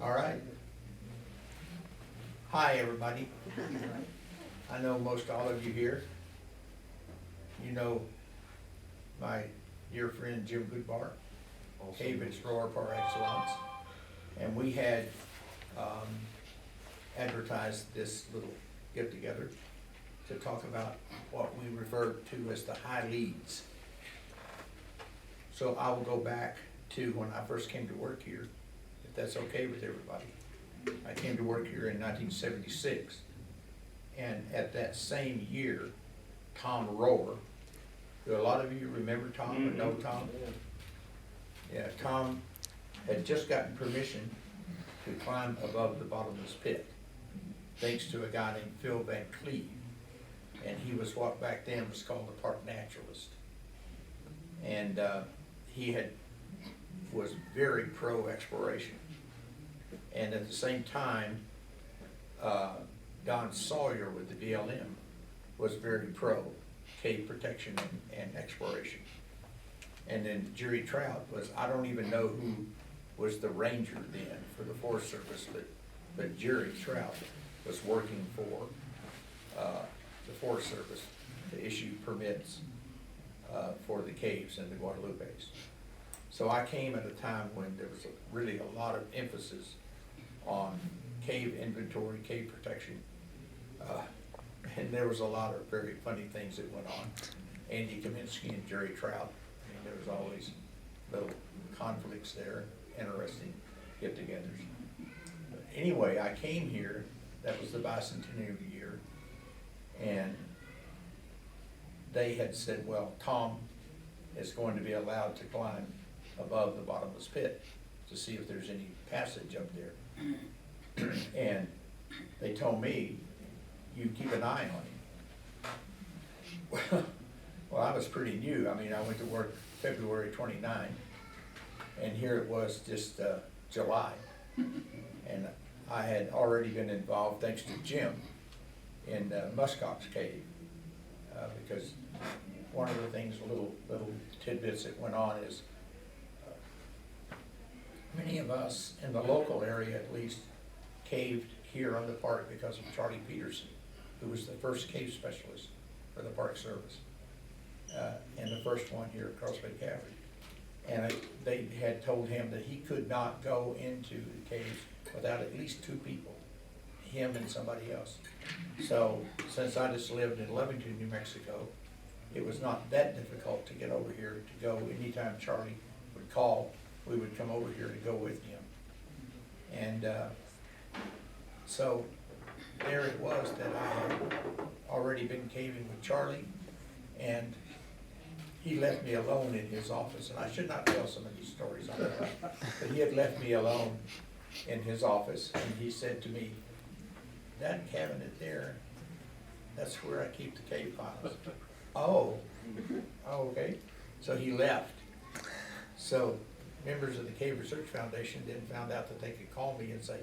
All right. Hi, everybody. I know most all of you here. You know my dear friend Jim Goodbar, cave explorer par excellence. And we had advertised this little get-together to talk about what we refer to as the high leads. So I will go back to when I first came to work here, if that's okay with everybody. I came to work here in 1976, and at that same year, Tom Rohr, do a lot of you remember Tom or know Tom? Yeah, Tom had just gotten permission to climb above the bottomless pit, thanks to a guy named Phil Van Cleve, and he was what back then was called a park naturalist. And he was very pro exploration. And at the same time, Don Sawyer with the BLM was very pro cave protection and exploration. And then Jerry Trout was, I don't even know who was the ranger then for the Forest Service, but Jerry Trout was working for the Forest Service to issue permits for the caves in the Guadalupes. So I came at a time when there was really a lot of emphasis on cave inventory, cave protection, and there was a lot of very funny things that went on. Andy Kaminsky and Jerry Trout, I mean, there was always little conflicts there, interesting get-togethers. But anyway, I came here, that was the bicentennial year, and they had said, well, Tom is going to be allowed to climb above the bottomless pit to see if there's any passage up there. And they told me, you keep an eye on him. Well, I was pretty new. I mean, I went to work February 29, and here it was just July. And I had already been involved, thanks to Jim, in Muskox Cave, because one of the things, little tidbits that went on is many of us in the local area at least caved here on the park because of Charlie Peterson, who was the first cave specialist for the Park Service, and the first one here at Carlsbad Caverns. And they had told him that he could not go into the caves without at least two people, him and somebody else. So since I just lived in Lovington, New Mexico, it was not that difficult to get over here to go anytime Charlie would call. We would come over here to go with him. And so there it was that I had already been caving with Charlie, and he left me alone in his office. And I should not tell some of these stories on that, but he had left me alone in his office, and he said to me, that cabinet there, that's where I keep the cave files. Oh, okay. So he left. So members of the Cave Research Foundation then found out that they could call me and say,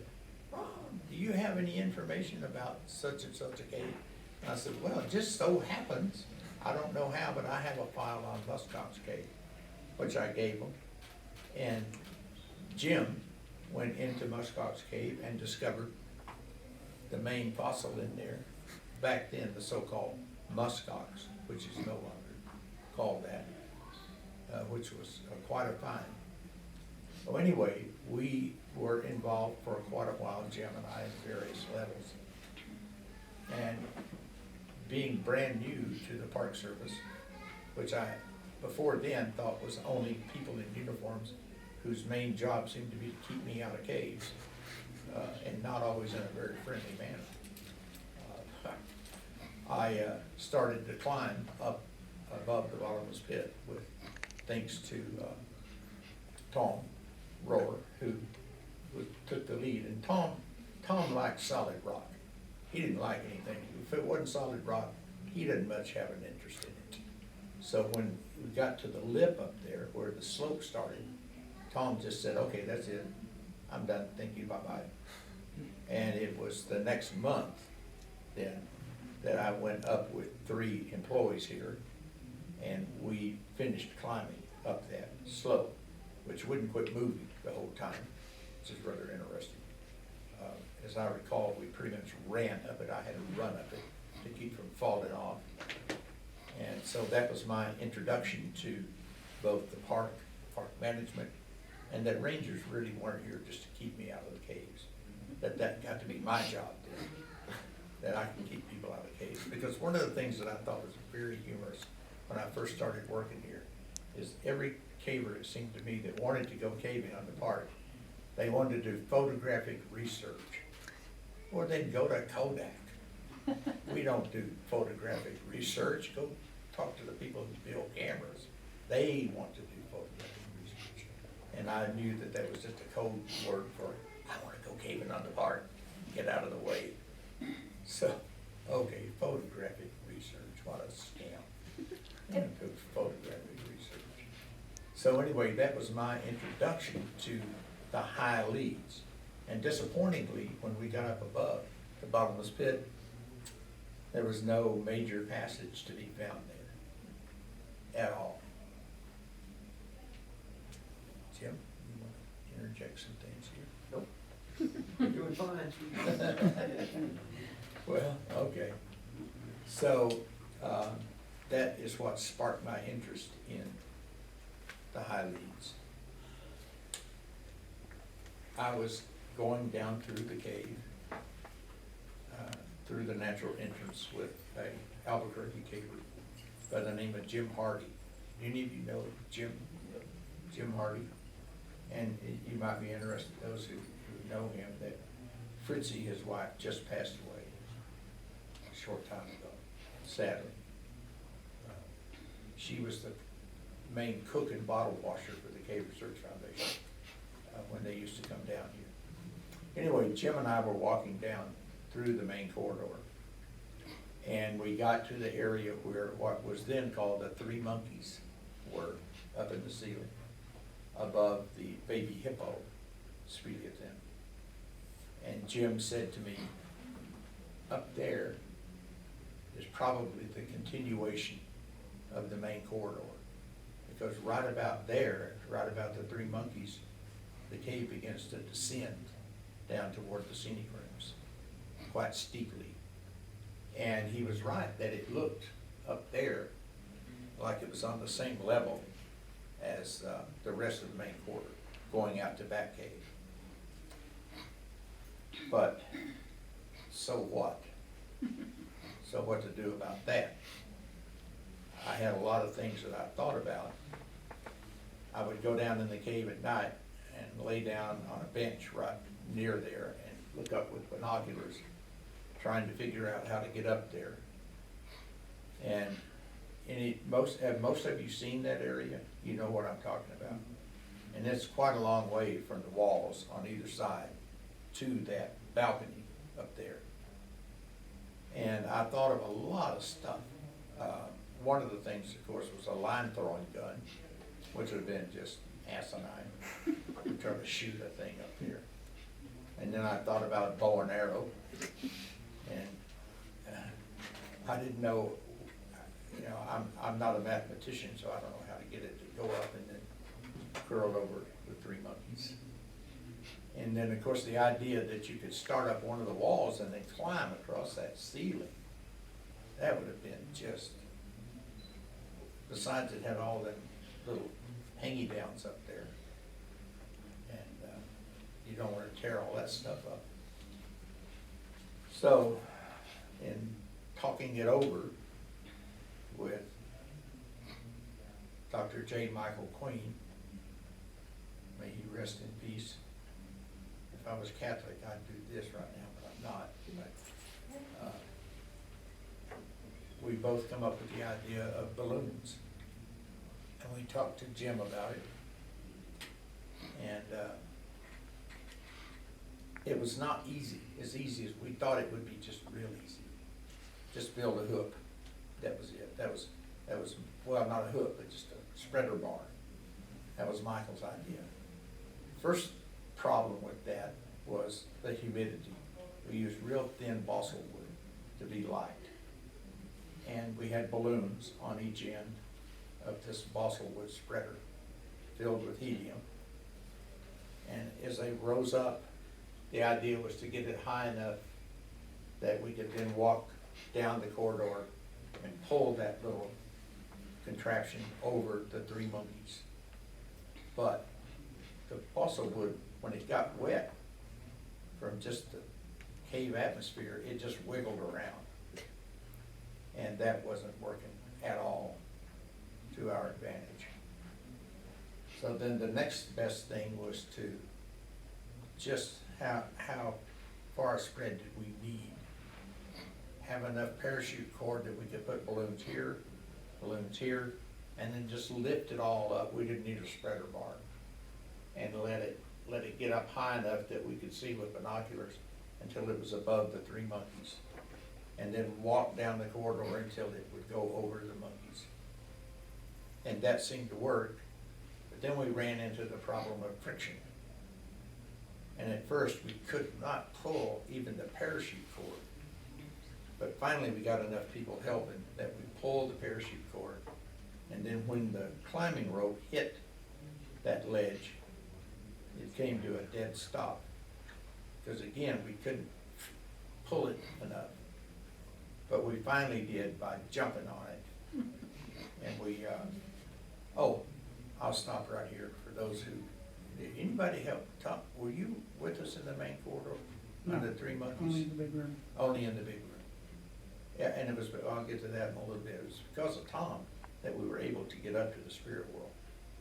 Ron, do you have any information about such and such a cave? And I said, well, it just so happens, I don't know how, but I have a file on Muskox Cave, which I gave them. And Jim went into Muskox Cave and discovered the main fossil in there, back then the so-called muskox, which is no longer called that, which was quite a find. So anyway, we were involved for quite a while, Jim and I, at various levels. And being brand new to the Park Service, which I, before then, thought was only people in uniforms whose main job seemed to be to keep me out of caves, and not always in a very friendly manner. I started to climb up above the bottomless pit with, thanks to Tom Rohr, who took the lead. And Tom liked solid rock. He didn't like anything. If it wasn't solid rock, he didn't much have an interest in it. So when we got to the lip up there where the slope started, Tom just said, okay, that's it. I'm done. Thank you, bye-bye. And it was the next month then that I went up with 3 employees here, and we finished climbing up that slope, which wouldn't quit moving the whole time, which is rather interesting. as I recall, we pretty much ran up it. I had to run up it to keep from falling off. And so that was my introduction to both the park management, and that rangers really weren't here just to keep me out of the caves. That got to be my job then, that I can keep people out of caves. Because one of the things that I thought was very humorous when I first started working here is every caver, it seemed to me, that wanted to go caving on the park, they wanted to do photographic research. Or they'd go to Kodak. We don't do photographic research. Go talk to the people who build cameras. They want to do photographic research. And I knew that that was just a code word for, I want to go caving on the park, get out of the way. So, okay, photographic research, what a scam. I'm gonna do photographic research. So anyway, that was my introduction to the high leads. And disappointingly, when we got up above the bottomless pit, there was no major passage to be found there at all. Jim, you want to interject some things here? Nope. You're doing fine. Well, okay. So, that is what sparked my interest in the high leads. I was going down through the cave, through the natural entrance with a Albuquerque caver by the name of Jim Hardy. Any of you know Jim Hardy? And you might be interested, those who know him, that Fritzie, his wife, just passed away a short time ago, sadly. She was the main cook and bottle washer for the Cave Research Foundation when they used to come down here. Anyway, Jim and I were walking down through the main corridor, and we got to the area where what was then called the Three Monkeys were up in the ceiling, above the baby hippo speleothem. And Jim said to me, up there is probably the continuation of the main corridor, because right about there, right about the Three Monkeys, the cave begins to descend down toward the scenic rooms quite steeply. And he was right that it looked up there like it was on the same level as the rest of the main corridor going out to Back Cave. But so what? So what to do about that? I had a lot of things that I thought about. I would go down in the cave at night and lay down on a bench right near there and look up with binoculars, trying to figure out how to get up there. And have most of you seen that area? You know what I'm talking about. And it's quite a long way from the walls on either side to that balcony up there. And I thought of a lot of stuff. One of the things, of course, was a line throwing gun, which would have been just asinine, trying to shoot a thing up here. And then I thought about a bow and arrow, and I didn't know, you know, I'm not a mathematician, so I don't know how to get it to go up and then curl over the Three Monkeys. And then, of course, the idea that you could start up one of the walls and then climb across that ceiling, that would have been just, besides it had all them little hangy downs up there. And you don't want to tear all that stuff up. So, in talking it over with Dr. J. Michael Queen, may he rest in peace. If I was Catholic, I'd do this right now, but I'm not. But, we both come up with the idea of balloons. And we talked to Jim about it. And it was not as easy as we thought it would be, just real easy. Just build a hook. That was it. That was, well, not a hook, but just a spreader bar. That was Michael's idea. First problem with that was the humidity. We used real thin balsa wood to be light. And we had balloons on each end of this balsa wood spreader filled with helium. And as they rose up the idea was to get it high enough that we could then walk down the corridor and pull that little contraption over the three monkeys. But the balsa wood, when it got wet from just the cave atmosphere, it just wiggled around. And that wasn't working at all to our advantage. So then the next best thing was to just how far spread did we need? Have enough parachute cord that we could put balloons here, and then just lift it all up. We didn't need a spreader bar. And let it get up high enough that we could see with binoculars until it was above the three monkeys. And then walk down the corridor until it would go over the monkeys. And that seemed to work, but then we ran into the problem of friction. And at first, we could not pull even the parachute cord. But finally, we got enough people helping that we pulled the parachute cord. And then when the climbing rope hit that ledge, it came to a dead stop. Because again, we couldn't pull it enough. But we finally did by jumping on it. And we, I'll stop right here for those who, did anybody help Tom? Were you with us in the main corridor? No, On the three monkeys? Only in the big room. Only in the big room. Yeah, and it was, I'll get to that in a little bit. It was because of Tom that we were able to get up to the spirit world,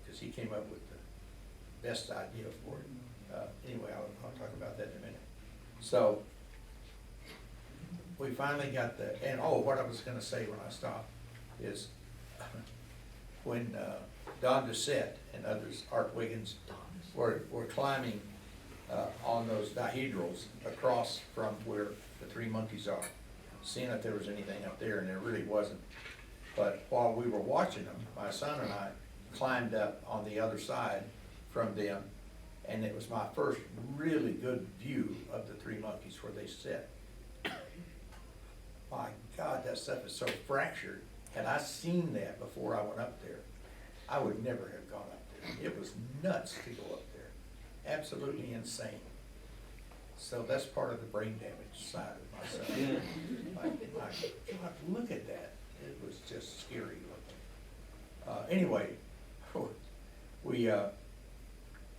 because he came up with the best idea for it. Anyway, I'll talk about that in a minute. So, we finally got what I was gonna say when I stopped is, when Don Doucette and others, Art Wiggins, were climbing on those dihedrals across from where the three monkeys are, seeing if there was anything up there, and there really wasn't. But while we were watching them, my son and I climbed up on the other side from them, and it was my first really good view of the three monkeys where they sit. My God, that stuff is so fractured. Had I seen that before I went up there, I would never have gone up there. It was nuts to go up there. Absolutely insane. So that's part of the brain damage side of myself. God, look at that. It was just scary looking. Anyway, we,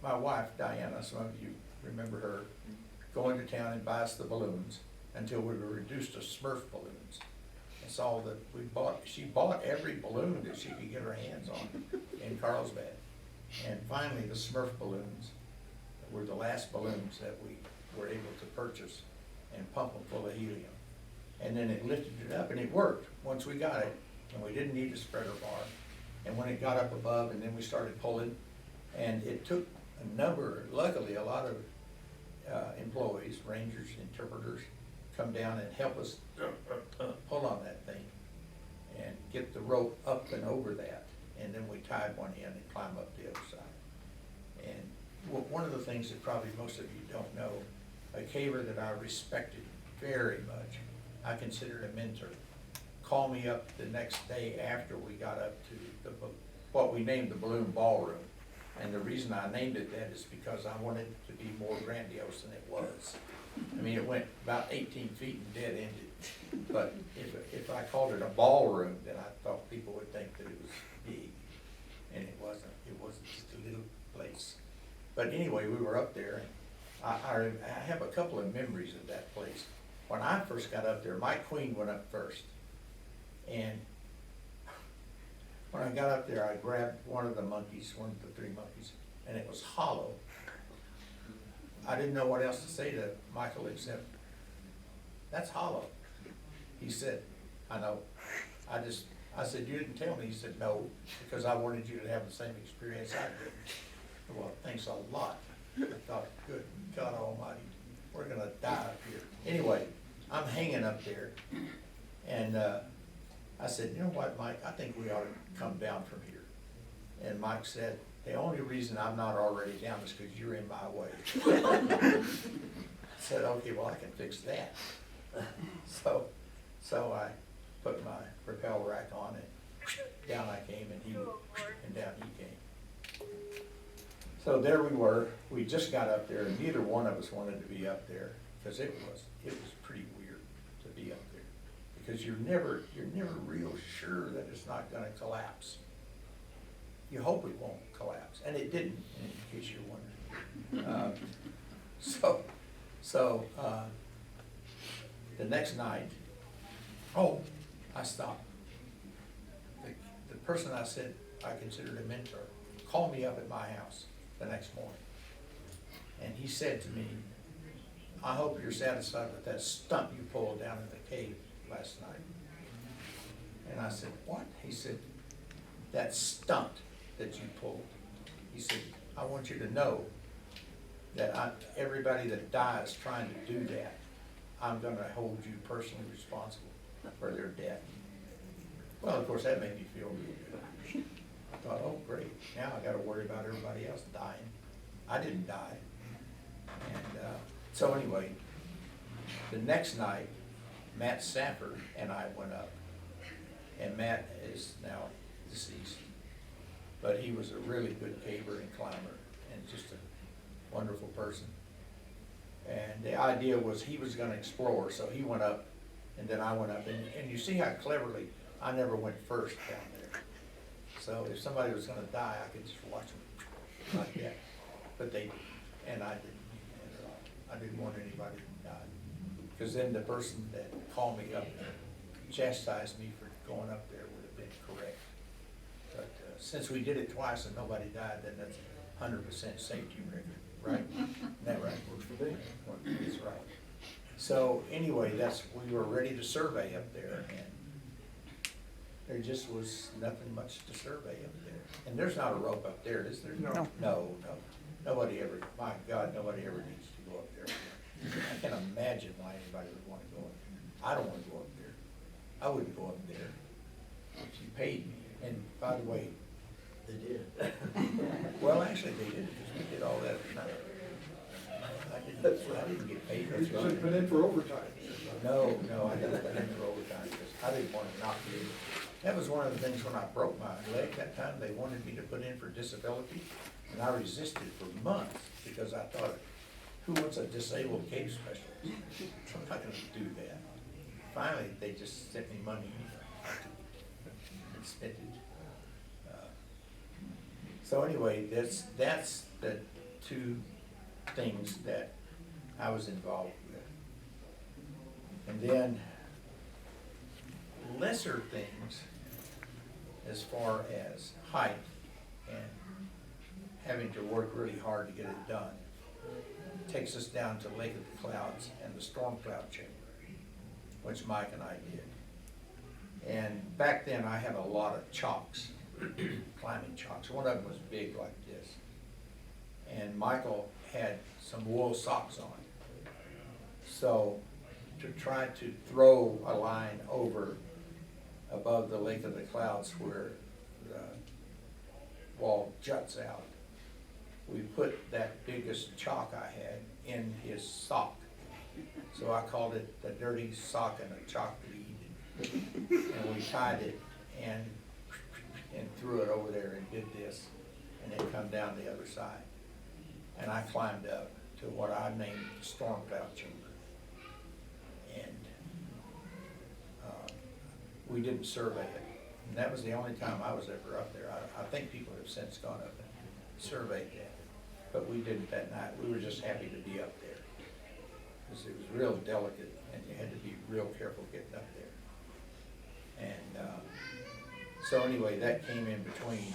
my wife, Diana, some of you remember her, going to town and buy us the balloons until we were reduced to Smurf balloons. That's all that she bought every balloon that she could get her hands on in Carlsbad. And finally, the Smurf balloons were the last balloons that we were able to purchase and pump them full of helium. And then it lifted it up, and it worked once we got it, and we didn't need a spreader bar. And when it got up above, and then we started pulling, and it took luckily a lot of employees, rangers, interpreters, come down and help us pull on that thing and get the rope up and over that. And then we tied one in and climbed up the other side. And one of the things that probably most of you don't know, a caver that I respected very much, I considered a mentor, called me up the next day after we got up to what we named the balloon ballroom. And the reason I named it that is because I wanted it to be more grandiose than it was. I mean, it went about 18 feet and dead ended. But if I called it a ballroom, then I thought people would think that it was big. And it wasn't. It was just a little place. But anyway, we were up there, and I have a couple of memories of that place. When I first got up there, Mike Queen went up first. And when I got up there, I grabbed one of the monkeys, one of the three monkeys, and it was hollow. I didn't know what else to say to Michael except, "That's hollow." He said, "I know." I said, "You didn't tell me." He said, "No, because I wanted you to have the same experience I did." Well, thanks a lot. I thought, good God Almighty, we're gonna die up here. Anyway, I'm hanging up there, and I said, "You know what, Mike, I think we ought to come down from here." And Mike said, "The only reason I'm not already down is because you're in my way." I said, "Okay, well, I can fix that." So I put my rappel rack on, and down I came, and down he came. So there we were, we just got up there, and neither one of us wanted to be up there, because it was pretty weird to be up there. Because you're never real sure that it's not gonna collapse. You hope it won't collapse, and it didn't, in case you're wondering. The next night, I stopped. The person I said I considered a mentor called me up at my house the next morning. And he said to me, I hope you're satisfied with that stunt you pulled down in the cave last night. And I said, what? He said, that stunt that you pulled. He said, I want you to know that everybody that dies trying to do that, I'm gonna hold you personally responsible for their death. Well, of course, that made me feel really good. I thought, oh, great, now I gotta worry about everybody else dying. I didn't die. And so anyway, the next night, Matt Safford and I went up. And Matt is now deceased. But he was a really good caver and climber and just a wonderful person. And the idea was he was gonna explore, so he went up and then I went up. And you see how cleverly I never went first down there. So if somebody was gonna die, I could just watch them like that. But they didn't, and I didn't. I didn't want anybody to die. Because then the person that called me up and chastised me for going up there would have been correct. But since we did it twice and nobody died, then that's 100% safety record, right? Isn't that right? Works for me. That's right. So anyway, we were ready to survey up there, and there just was nothing much to survey up there. And there's not a rope up there, is there? No. No. Nobody ever, my God, nobody ever needs to go up there. I can't imagine why anybody would want to go up there. I don't want to go up there. I wouldn't go up there if you paid me. And by the way, They did. well, actually they did, because we did all that at night. I didn't get paid. You should have put in for overtime. No, I didn't put in for overtime, because I didn't want to not be able. That was one of the things when I broke my leg that time, they wanted me to put in for disability, and I resisted for months, because I thought, who wants a disabled cave specialist? I'm not gonna do that. Finally, they just sent me money and spent it. So anyway, that's the two things that I was involved with. And then lesser things as far as height and having to work really hard to get it done takes us down to Lake of the Clouds and the storm cloud chamber, which Mike and I did. And back then I had a lot of chalks, climbing chalks. One of them was big like this. And Michael had some wool socks on. So to try to throw a line over above the Lake of the Clouds where the wall juts out, we put that biggest chalk I had in his sock. So I called it the dirty sock and a chalk lead. And we tied it and threw it over there and did this, and it come down the other side. And I climbed up to what I named the storm cloud chamber. And we didn't survey it. And that was the only time I was ever up there. I think people have since gone up and surveyed that. But we didn't that night. We were just happy to be up there. Because it was real delicate and you had to be real careful getting up there. And so anyway, that came in between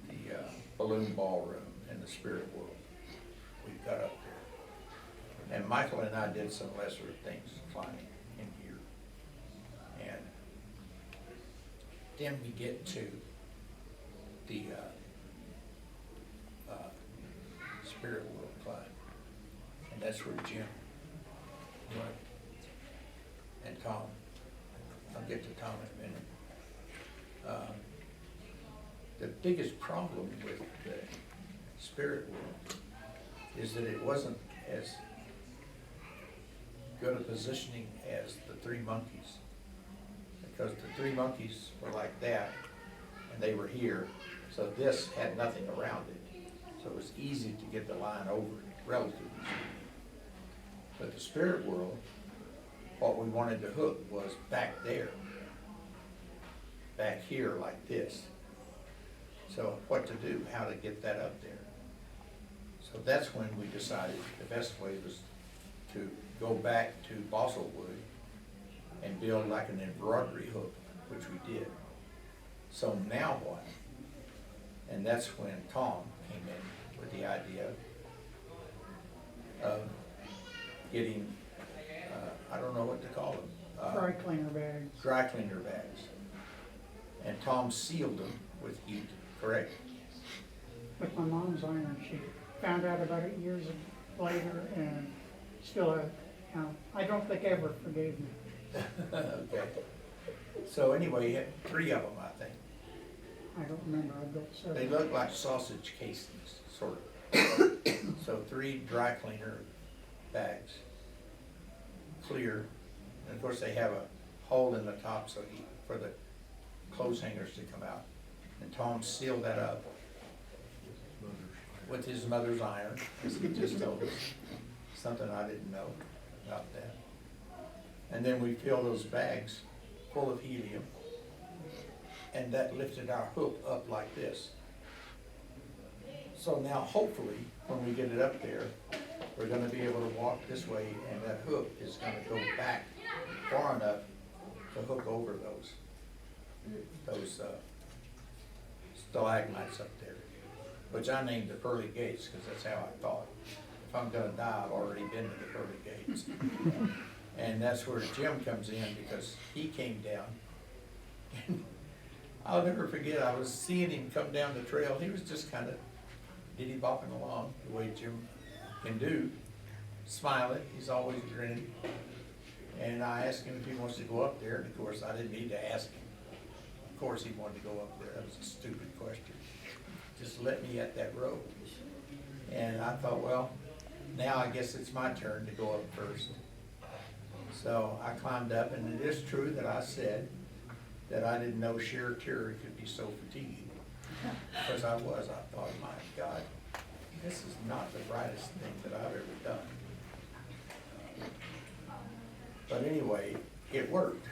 the balloon ballroom and the spirit world. We got up there. And Michael and I did some lesser things climbing in here. And then we get to the spirit world climb. And that's where Jim went. And Tom. I'll get to Tom in a minute. The biggest problem with the spirit world is that it wasn't as good a positioning as the Three Monkeys. Because the Three Monkeys were like that, and they were here, So this had nothing around it, so it was easy to get the line over it, relatively speaking. But the spirit world, what we wanted to hook was back there, back here like this. So what to do, how to get that up there. So that's when we decided the best way was to go back to balsa wood and build like an embroidery hook, which we did. So now what? And that's when Tom came in with the idea of getting, I don't know what to call them. Dry cleaner bags. Dry cleaner bags. And Tom sealed them with heat, correct? With my mom's iron, she found out about it years later and still, I don't think ever forgave me. Okay. So anyway, he had 3 of them, I think. I don't remember, I built several. They look like sausage casings, sort of. So 3 dry cleaner bags, clear. And of course, they have a hole in the top so for the clothes hangers to come out. And Tom sealed that up with his mother's iron, as he just told us. Something I didn't know about that. And then we filled those bags full of helium, and that lifted our hook up like this. So now hopefully, when we get it up there, we're gonna be able to walk this way, and that hook is gonna go back far enough to hook over those stalagmites up there, which I named the pearly gates, because that's how I thought. If I'm gonna die, I've already been to the pearly gates. And that's where Jim comes in, because he came down. And I'll never forget, I was seeing him come down the trail. He was just kind of diddy-bopping along the way Jim can do, smiling. He's always grinning. And I asked him if he wants to go up there, and of course, I didn't need to ask him. Of course, he wanted to go up there. That was a stupid question. Just let me at that rope. And I thought, well, now I guess it's my turn to go up first. So I climbed up, and it is true that I said that I didn't know sheer terror could be so fatiguing. Because I was. I thought, my God, this is not the brightest thing that I've ever done. But anyway, it worked.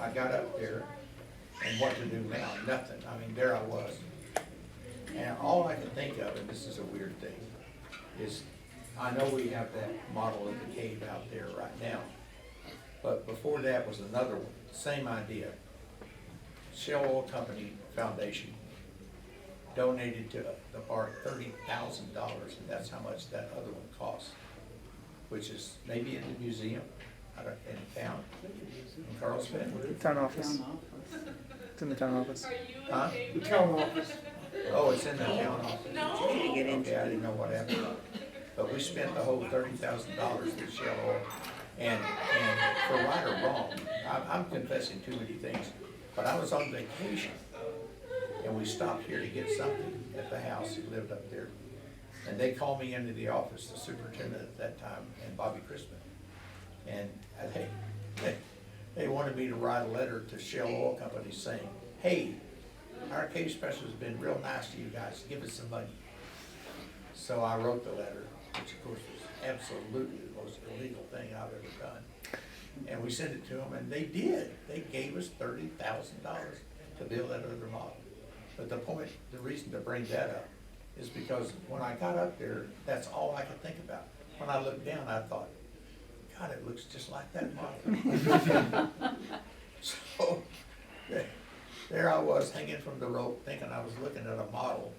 I got up there, and what to do now? Nothing. I mean, there I was. And all I can think of, and this is a weird thing, is I know we have that model of the cave out there right now. But before that was another one, same idea. Shell Oil Company Foundation donated to the park $30,000, and that's how much that other one cost, which is maybe in the museum in town, in Carlsbad. Town office. It's in the town office. Huh? The town office. Oh, it's in the town office. No. Okay, I didn't know what happened. But we spent the whole $30,000 with Shell Oil. And for right or wrong, I'm confessing too many things, but I was on vacation, and we stopped here to get something at the house. He lived up there. And they called me into the office, the superintendent at that time, and Bobby Crispin. And they wanted me to write a letter to Shell Oil Company saying, hey, our cave specialist has been real nice to you guys, give us some money. So I wrote the letter, which of course was absolutely the most illegal thing I've ever done. And we sent it to them, and they did. They gave us $30,000 to build that other model. But the reason to bring that up is because when I got up there, that's all I could think about. When I looked down, I thought, God, it looks just like that model. So there I was hanging from the rope, thinking I was looking at a model,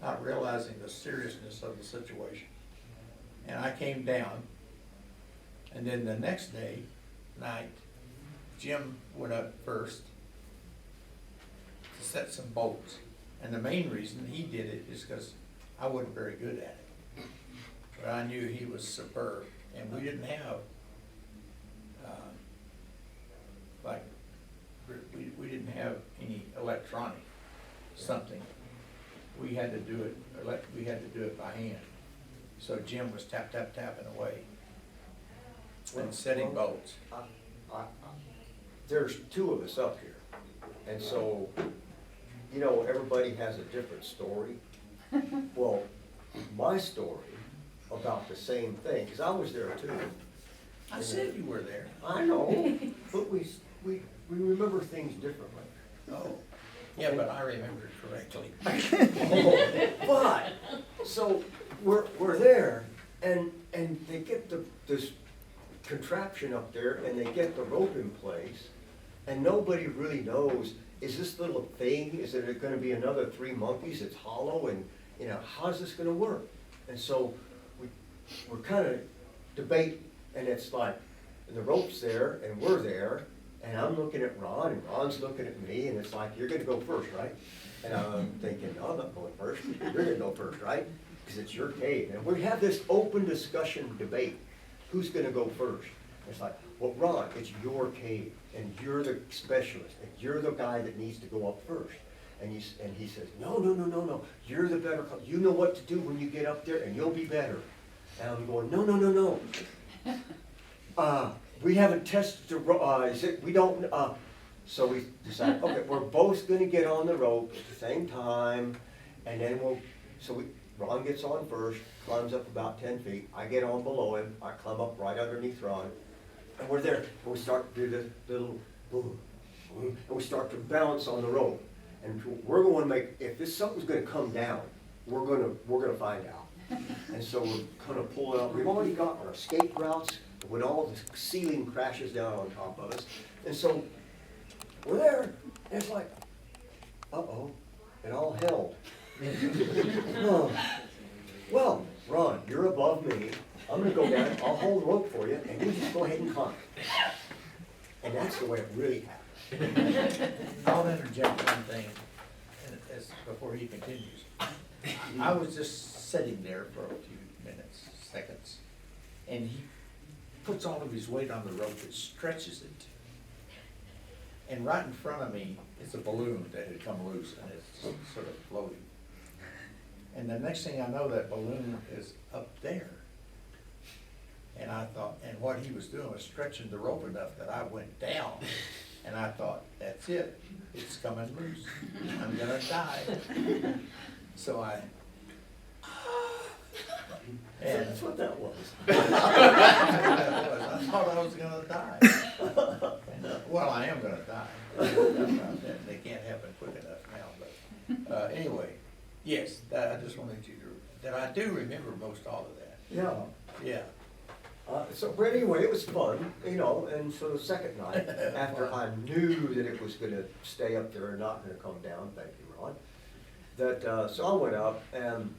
not realizing the seriousness of the situation. And I came down, and then the next night, Jim went up first to set some bolts. And the main reason he did it is because I wasn't very good at it. But I knew he was superb, and we didn't have, we didn't have any electronic something. We had to do it by hand. So Jim was tapping away and setting bolts. There's 2 of us up here, and so you know, everybody has a different story. Well, my story about the same thing, because I was there too. I said you were there. I know, but we remember things differently. Oh, yeah, but I remember it correctly. But, so, we're there, and they get this contraption up there, and they get the rope in place, and nobody really knows, is this little thing, is it gonna be another 3 monkeys, it's hollow, and, you know, how's this gonna work? And so, we're kinda debating, and it's like, and the rope's there, and we're there, and I'm looking at Ron, and Ron's looking at me, and it's like, you're gonna go first, right? And I'm thinking, no, I'm not going first, you're gonna go first, right? Because it's your cave, and we have this open discussion debate, who's gonna go first? It's like, well, Ron, it's your cave, and you're the specialist, and you're the guy that needs to go up first. And he says, no, you're the better, you know what to do when you get up there, and you'll be better. And I'm going, no. We haven't tested the, we don't, so we decided, okay, we're both gonna get on the rope at the same time, and then Ron gets on first, climbs up about 10 feet, I get on below him, I climb up right underneath Ron, and we're there, and we start to do the little boom, boom, and we start to bounce on the rope. And we're going to make, if something's gonna come down, we're gonna find out. And so we're gonna pull it out, we've already got our escape routes, when all the ceiling crashes down on top of us. And so, we're there, and it's like, uh-oh, it all held. Oh. Well, Ron, you're above me, I'm gonna go down, I'll hold the rope for you, and you just go ahead and climb. And that's the way it really happened. I'll interject one thing, before he continues. I was just sitting there for a few seconds, and he puts all of his weight on the rope and stretches it. And right in front of me is a balloon that had come loose, and it's sort of floating. And the next thing I know, that balloon is up there. And I thought, and what he was doing was stretching the rope enough that I went down. And I thought, that's it, it's coming loose, I'm gonna die. So I, and That's what that was. I thought I was gonna die. And, well, I am gonna die. They can't happen quick enough now, but, anyway, yes, I just wanted you to, that I do remember most all of that. Yeah. Yeah. But anyway, it was fun, you know, and so the second night, after I knew that it was gonna stay up there and not gonna come down, thank you, Ron, so I went up, and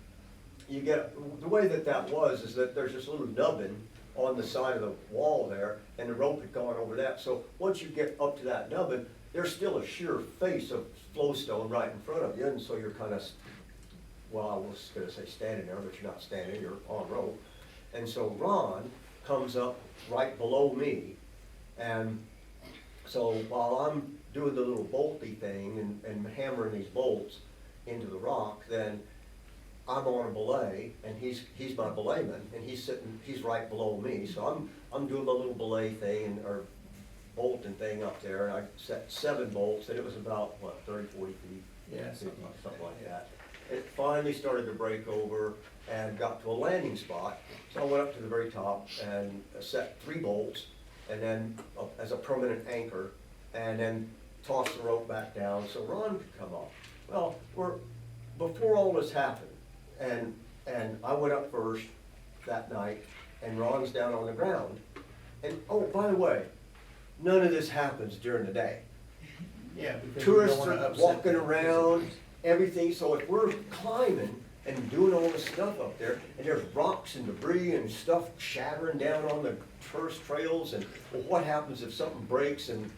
you get, the way that was is that there's this little nubbin on the side of the wall there, and the rope had gone over that, so once you get up to that nubbin, there's still a sheer face of flowstone right in front of you, and so you're kind of, well, I was gonna say standing there, but you're not standing, you're on rope. And so Ron comes up right below me, and so while I'm doing the little bolty thing and hammering these bolts into the rock, then I'm on a belay, and he's my belayman, and he's right below me, so I'm doing my little belay thing, or bolting thing up there, and I set 7 bolts, and it was about, what, 30, 40 feet? Yeah, 50, something like that. It finally started to break over and got to a landing spot. So I went up to the very top and set 3 bolts, and then as a permanent anchor, and then tossed the rope back down so Ron could come up. Well, before all this happened, and I went up first that night, and Ron's down on the ground. And oh, by the way, none of this happens during the day. Yeah, because Tourists you don't wanna are upset walking the around, visitors. everything, so if we're climbing and doing all this stuff up there, and there's rocks and debris and stuff shattering down on the tourist trails, and well, what happens if something breaks and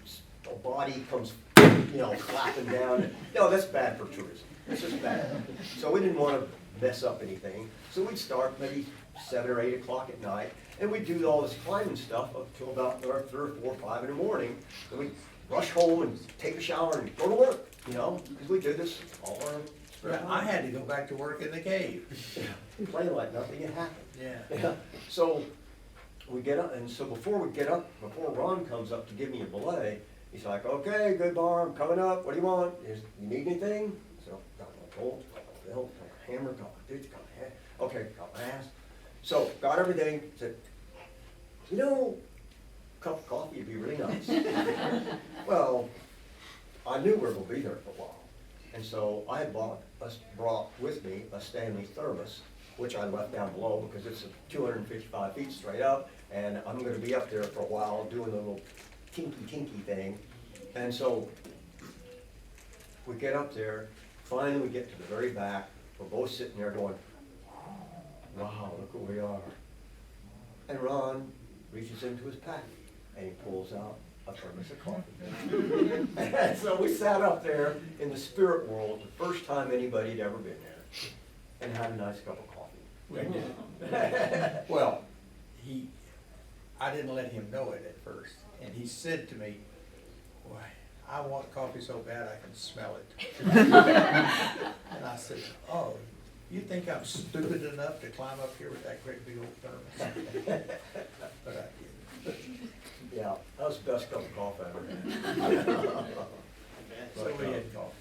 a body comes, you know, flapping down? And, no, that's bad for tourism, it's just bad. So we didn't want to mess up anything, so we'd start maybe 7 or 8 o'clock at night, and we'd do all this climbing stuff up till about 3 or 4 or 5 in the morning, and we'd rush home and take a shower and go to work, you know, because we did this all our spare Yeah, time. I had to go back to work in the cave. Play like nothing had happened. Yeah. So we get up, and so before Ron comes up to give me a belay, He's like, okay, Goodbar, I'm coming up, what do you want? You need anything? So, got my gold, got my belt, got my hammer, got my boots, got my hat, okay, got my ass. So, got everything, said, you know, a cup of coffee would be really nice. Well, I knew we were gonna be there for a while. And so I had brought with me a Stanley thermos, which I left down below because it's 255 feet straight up, and I'm gonna be up there for a while doing a little tinky thing. And so we get up there, finally we get to the very back, we're both sitting there going, wow, look where we are. And Ron reaches into his pack and he pulls out a thermos of coffee. And so we sat up there in the spirit world, the first time anybody had ever been there, and had a nice cup of coffee. We did. Well, I didn't let him know it at first, and he said to me, boy, I want coffee so bad I can smell it. And I said, oh, you think I'm stupid enough to climb up here with that great big old thermos? But I did. Yeah, that was the best cup of coffee I ever had. So we had coffee.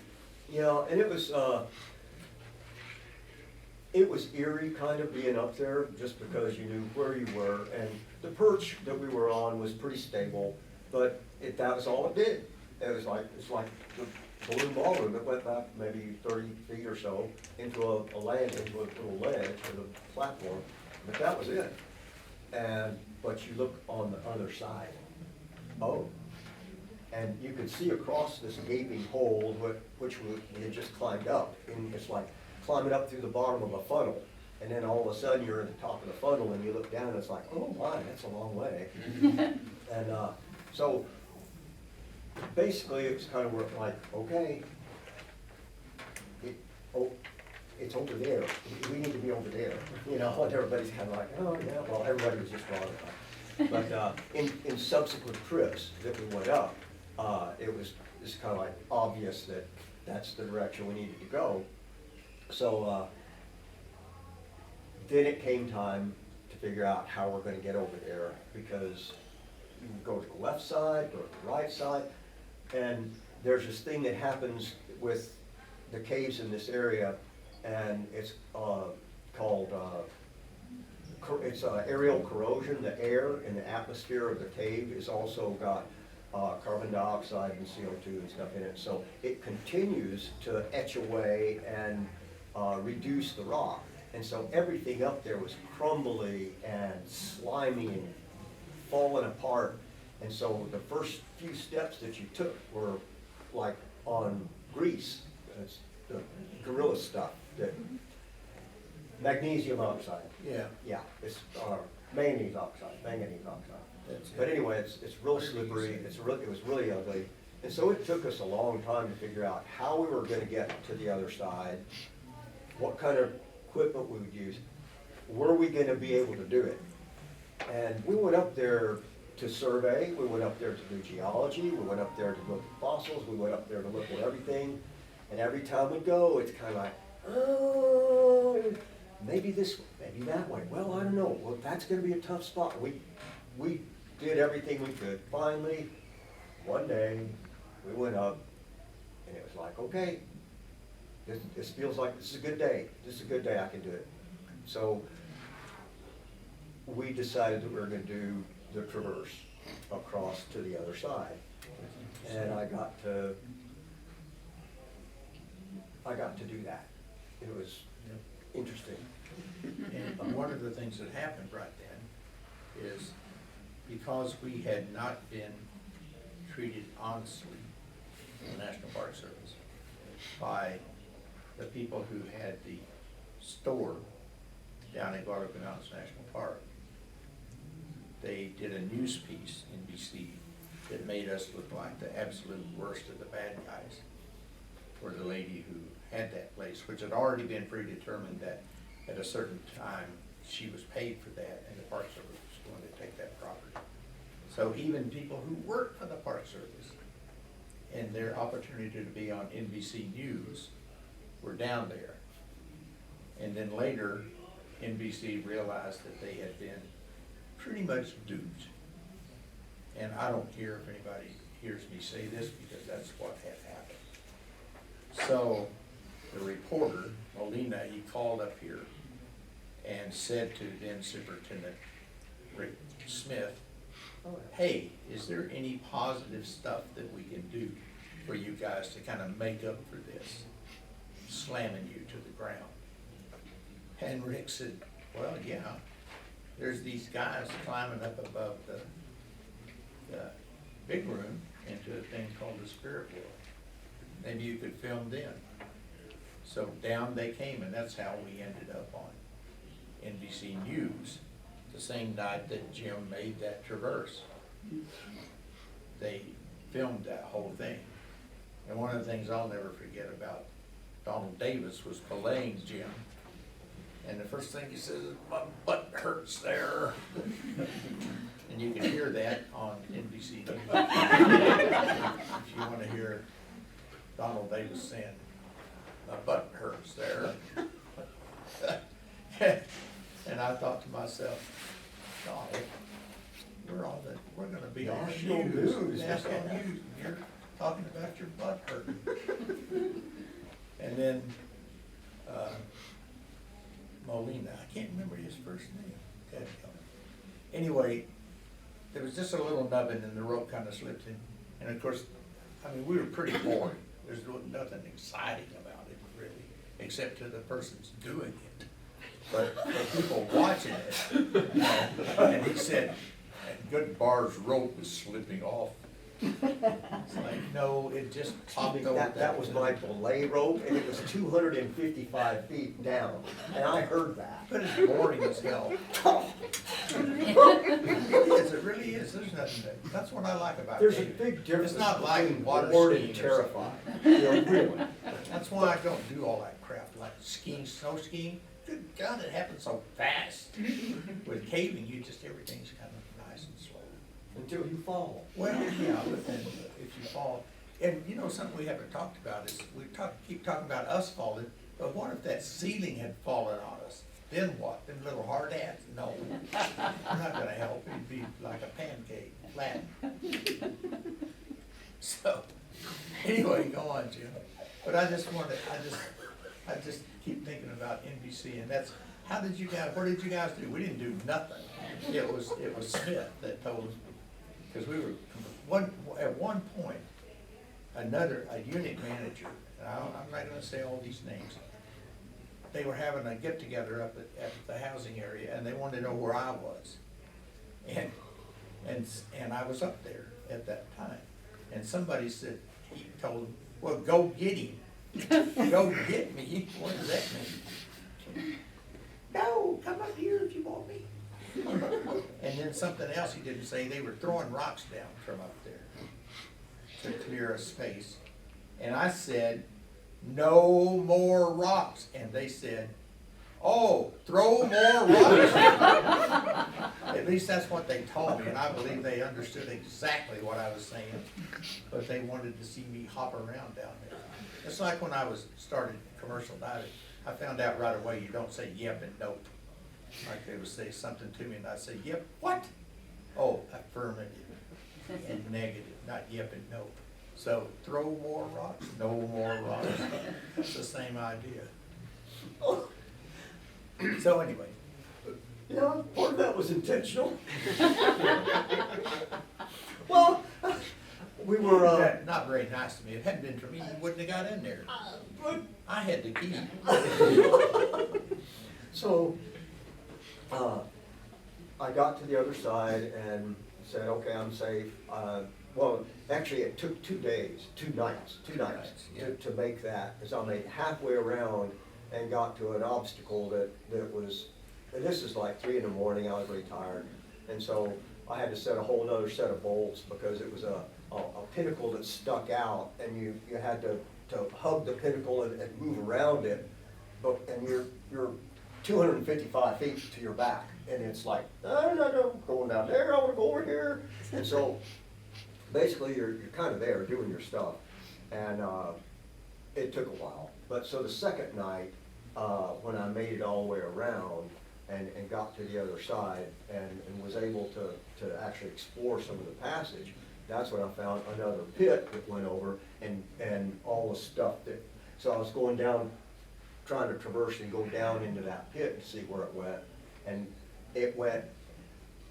You know, and it was eerie kind of being up there just because you knew where you were, and the perch that we were on was pretty stable, but that was all it did. It's like the balloon ballroom. It went back maybe 30 feet or so into a little ledge or the platform, but that was it. But you look on the other side, and you could see across this gaping hole, which we had just climbed up, and it's like climbing up through the bottom of a funnel, and then all of a sudden you're at the top of the funnel and you look down and it's like, oh my, that's a long way. And so basically it was kind of like, okay, it's over there, we need to be over there, you know, and everybody's kind of like, oh yeah, well, everybody was just wrong about it. But in subsequent trips that we went up, it was just kind of like obvious that that's the direction we needed to go. So then it came time to figure out how we're gonna get over there, because you can go to the left side, go to the right side, and there's this thing that happens with the caves in this area, and it's called aerial corrosion. The air in the atmosphere of the cave is also got carbon dioxide and CO2 and stuff in it. So it continues to etch away and reduce the rock. And so everything up there was crumbly and slimy and falling apart. And so the first few steps that you took were like on grease. It's the gorilla stuff, that magnesium oxide. Yeah. Yeah, it's manganese oxide. But anyway, it's real slippery. It was really ugly. And so it took us a long time to figure out how we were going to get to the other side, what kind of equipment we would use, were we going to be able to do it. And we went up there to survey, we went up there to do geology, we went up there to look at fossils, we went up there to look at everything. And every time we go, it's kind of like, oh, maybe this way, maybe that way. Well, I don't know. Well, that's going to be a tough spot. We did everything we could. Finally, one day, we went up, and it was like, okay, this feels like this is a good day. This is a good day, I can do it. So we decided that we were going to do the traverse across to the other side. And I got to do that. It was interesting. And one of the things that happened right then is because we had not been treated honestly in the National Park Service by the people who had the store down in Guadalupe Mountains National Park, they did a news piece in BC that made us look like the absolute worst of the bad guys for the lady who had that place, which had already been predetermined that at a certain time she was paid for that and the Park Service was going to take that property. So even people who work for the Park Service and their opportunity to be on NBC News were down there. And then later, NBC realized that they had been pretty much duped. And I don't care if anybody hears me say this because that's what had happened. So the reporter, Molina, he called up here and said to then Superintendent Rick Smith, hey, is there any positive stuff that we can do for you guys to kind of make up for this, slamming you to the ground? And Rick said, well, yeah, there's these guys climbing up above the big room into a thing called the spirit world. Maybe you could film them. So down they came, and that's how we ended up on NBC News the same night that Jim made that traverse. They filmed that whole thing. And one of the things I'll never forget about Donald Davis was belaying Jim. And the first thing he says is, my butt hurts there. And you can hear that on NBC News. If you want to hear Donald Davis saying, my butt hurts there. And I thought to myself, God, we're gonna be on National news. news. National news, and you're talking about your butt hurting. And then, Molina, I can't remember his first name. God, anyway, there was just a little nubbin and the rope kind of slipped in. And of course, I mean, we were pretty bored. There's nothing exciting about it really, except to the persons doing it. But for people watching it, you know, and he said, and Goodbar's rope is slipping off. It's like, no, it just popped over. That was my belay rope, and it was 255 feet down, and I heard that. But it's boring as hell. It really is, there's nothing that, that's what I like about it. There's a big difference It's not like between water bored and skiing or terrified. You know, really. That's why I don't do all that crap, like skiing, snow skiing. Good God, it happens so fast. With caving, everything's kind of nice and slow. Until you fall. Well, yeah, but then if you fall, and you know, something we haven't talked about is, keep talking about us falling, but what if that ceiling had fallen on us? Then what? Them little hard hats? No, not gonna help. It'd be like a pancake, flat. So, anyway, go on, Jim. But I just keep thinking about NBC, and that's, what did you guys do? We didn't do nothing. It was Smith that told us, because we were, at one point, a unit manager, and I'm not gonna say all these names, they were having a get-together up at the housing area, and they wanted to know where I was. And I was up there at that time. And somebody said, he told him, well, go get him. Go get me? What does that mean? No, come up here if you want me. And then something else he didn't say, they were throwing rocks down from up there to clear a space. And I said, no more rocks. And they said, oh, throw more rocks. At least that's what they told me, and I believe they understood exactly what I was saying. But they wanted to see me hop around down there. It's like when I started commercial diving. I found out right away you don't say yep and nope. Like they would say something to me and I'd say, yep, what? Oh, affirmative and negative, not yep and nope. So throw more rocks, no more rocks. It's the same idea. So anyway. Yeah, part of that was intentional. Well, we were, Not very nice to me. If it hadn't been for me, you wouldn't have got in there. I had the key. so, I got to the other side and said, okay, I'm safe. Well, actually, it took 2 days, two nights Yeah. to make that. Because I made halfway around and got to an obstacle that was, and this is like 3 in the morning, I was really tired. And so I had to set a whole other set of bolts because it was a pinnacle that stuck out, and you had to hug the pinnacle and move around it. And you're 255 feet to your back, and it's like, no, going down there, I wanna go over here. And so basically you're kind of there doing your stuff. And it took a while. But so the second night, when I made it all the way around and got to the other side and was able to actually explore some of the passage, that's when I found another pit that went over and all the stuff that, so I was going down, trying to traverse and go down into that pit and see where it went. And it went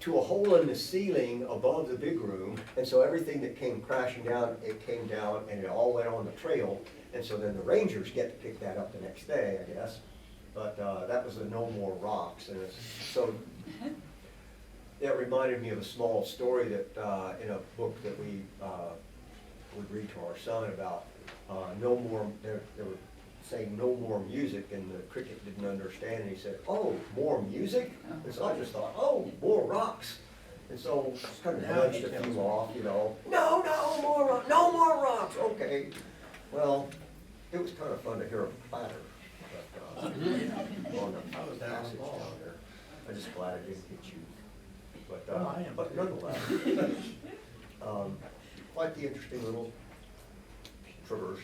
to a hole in the ceiling above the big room, and so everything that came crashing down, it came down and it all went on the trail. And so then the rangers get to pick that up the next day, I guess. But that was the No More Rocks, and so it reminded me of a small story that in a book that we would read to our son about no more. They were saying no more music, and the cricket didn't understand, and he said, "Oh, more music?" And so I just thought, "Oh, more rocks." And so just kind of nudged a few off, you know. No, no more rocks. Okay. Well, it was kind of fun to hear them clatter. But, on the passage down there, I'm just glad I didn't hit you. But, Well, I am but too. nonetheless, quite the interesting little traverse.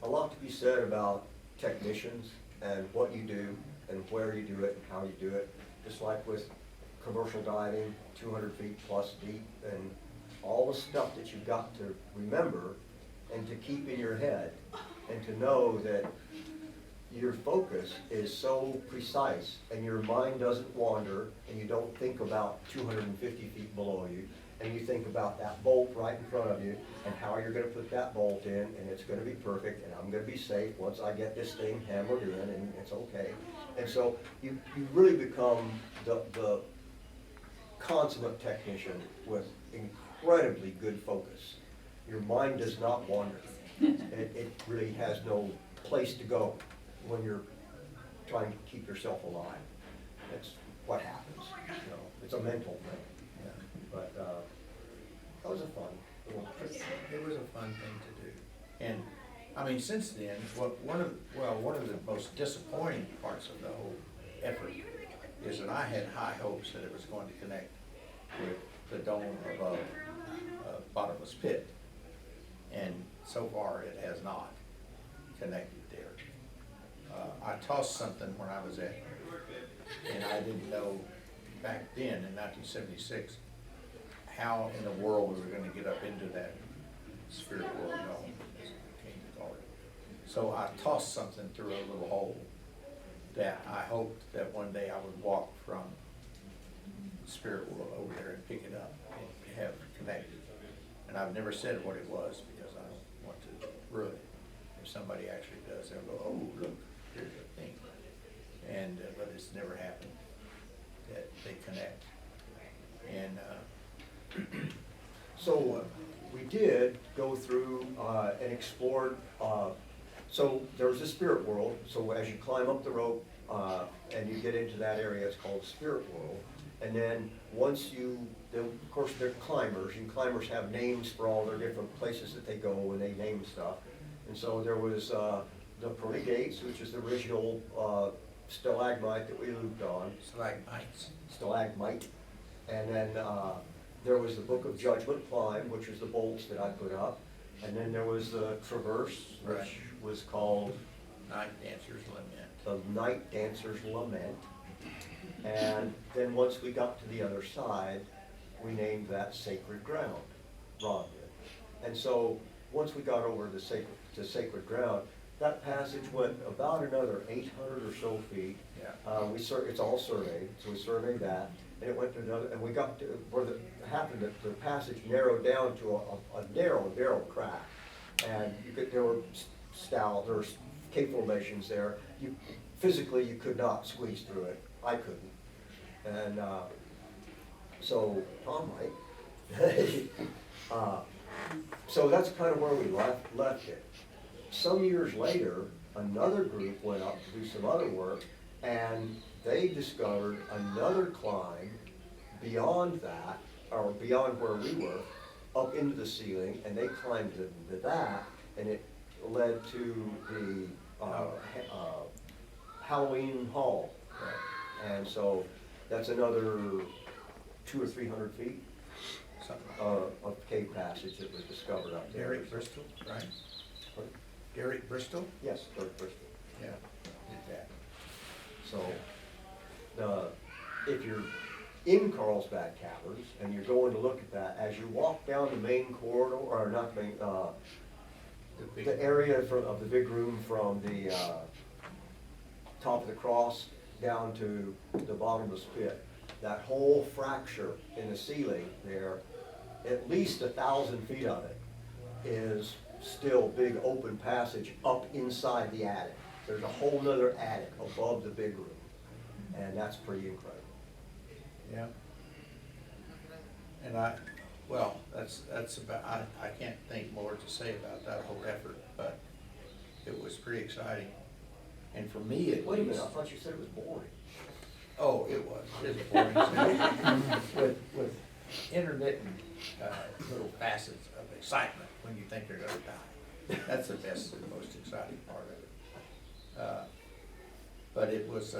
A lot to be said about technicians and what you do and where you do it and how you do it. Just like with commercial diving, 200 feet plus deep, and all the stuff that you've got to remember and to keep in your head, and to know that your focus is so precise and your mind doesn't wander and you don't think about 250 feet below you, and you think about that bolt right in front of you and how you're gonna put that bolt in, and it's gonna be perfect, and I'm gonna be safe once I get this thing hammered in, and it's okay. And so you really become the consummate technician with incredibly good focus. Your mind does not wander. It really has no place to go when you're trying to keep yourself alive. That's what happens, you know, it's a mental thing. Yeah. But, that was a fun little trip. It was a fun thing to do. And, I mean, since then, one of the most disappointing parts of the whole effort is that I had high hopes that it was going to connect with the dome above bottomless pit. And so far, it has not connected there. I tossed something when I was there, and I didn't know back then in 1976 how in the world we were going to get up into that spirit world dome, as it came to call it. So I tossed something through a little hole that I hoped that one day I would walk from the spirit world over there and pick it up and have it connected. And I've never said what it was because I don't want to ruin it. If somebody actually does, they'll go, "Oh, look, here's a thing." And, but it's never happened that they connect. And, So we did go through and explored, so there was a spirit world, so as you climb up the rope and you get into that area, it's called spirit world. And then once of course they're climbers, and climbers have names for all their different places that they go and they name stuff. And so there was the pearly gates, which is the original stalagmite that we looped on. Stalagmite. And then there was the Book of Judgment climb, which was the bolts that I put up. And then there was the traverse, which Right. was called Night Dancer's Lament. the Night Dancer's Lament. And then once we got to the other side, we named that Sacred Ground, Ron did. And so once we got over to Sacred Ground, that passage went about another 800 or so feet. Yeah. It's all surveyed, so we surveyed that, and it went to another, and we got to where it happened that the passage narrowed down to a narrow crack. And there were cave formations there. Physically, you could not squeeze through it. I couldn't. And so Tom might. So that's kind of where we left it. Some years later, another group went up to do some other work, and they discovered another climb beyond that, or beyond where we were, up into the ceiling, and they climbed into that, and it led to the Halloween Hall. And so that's another 200 or 300 feet Something like of cave passage that was discovered up there. Derek Bristol, right? Derek Bristol? Yes, Derek Bristol. Yeah, did that. So, if you're in Carlsbad Caverns, and you're going to look at that, as you walk down the main corridor, or not main, the area of the big room from the top of the cross down to the bottomless pit, that whole fracture in the ceiling there, at least 1,000 feet of it is still big open passage up inside the attic. There's a whole nother attic above the big room, and that's pretty incredible. Yeah. And that's about, I can't think more to say about that whole effort, but it was pretty exciting. And for me, at Wait a minute, least. I thought you said it was boring. Oh, it was boring. With intermittent, little facets of excitement when you think they're gonna die. That's the best and most exciting part of it. But it was,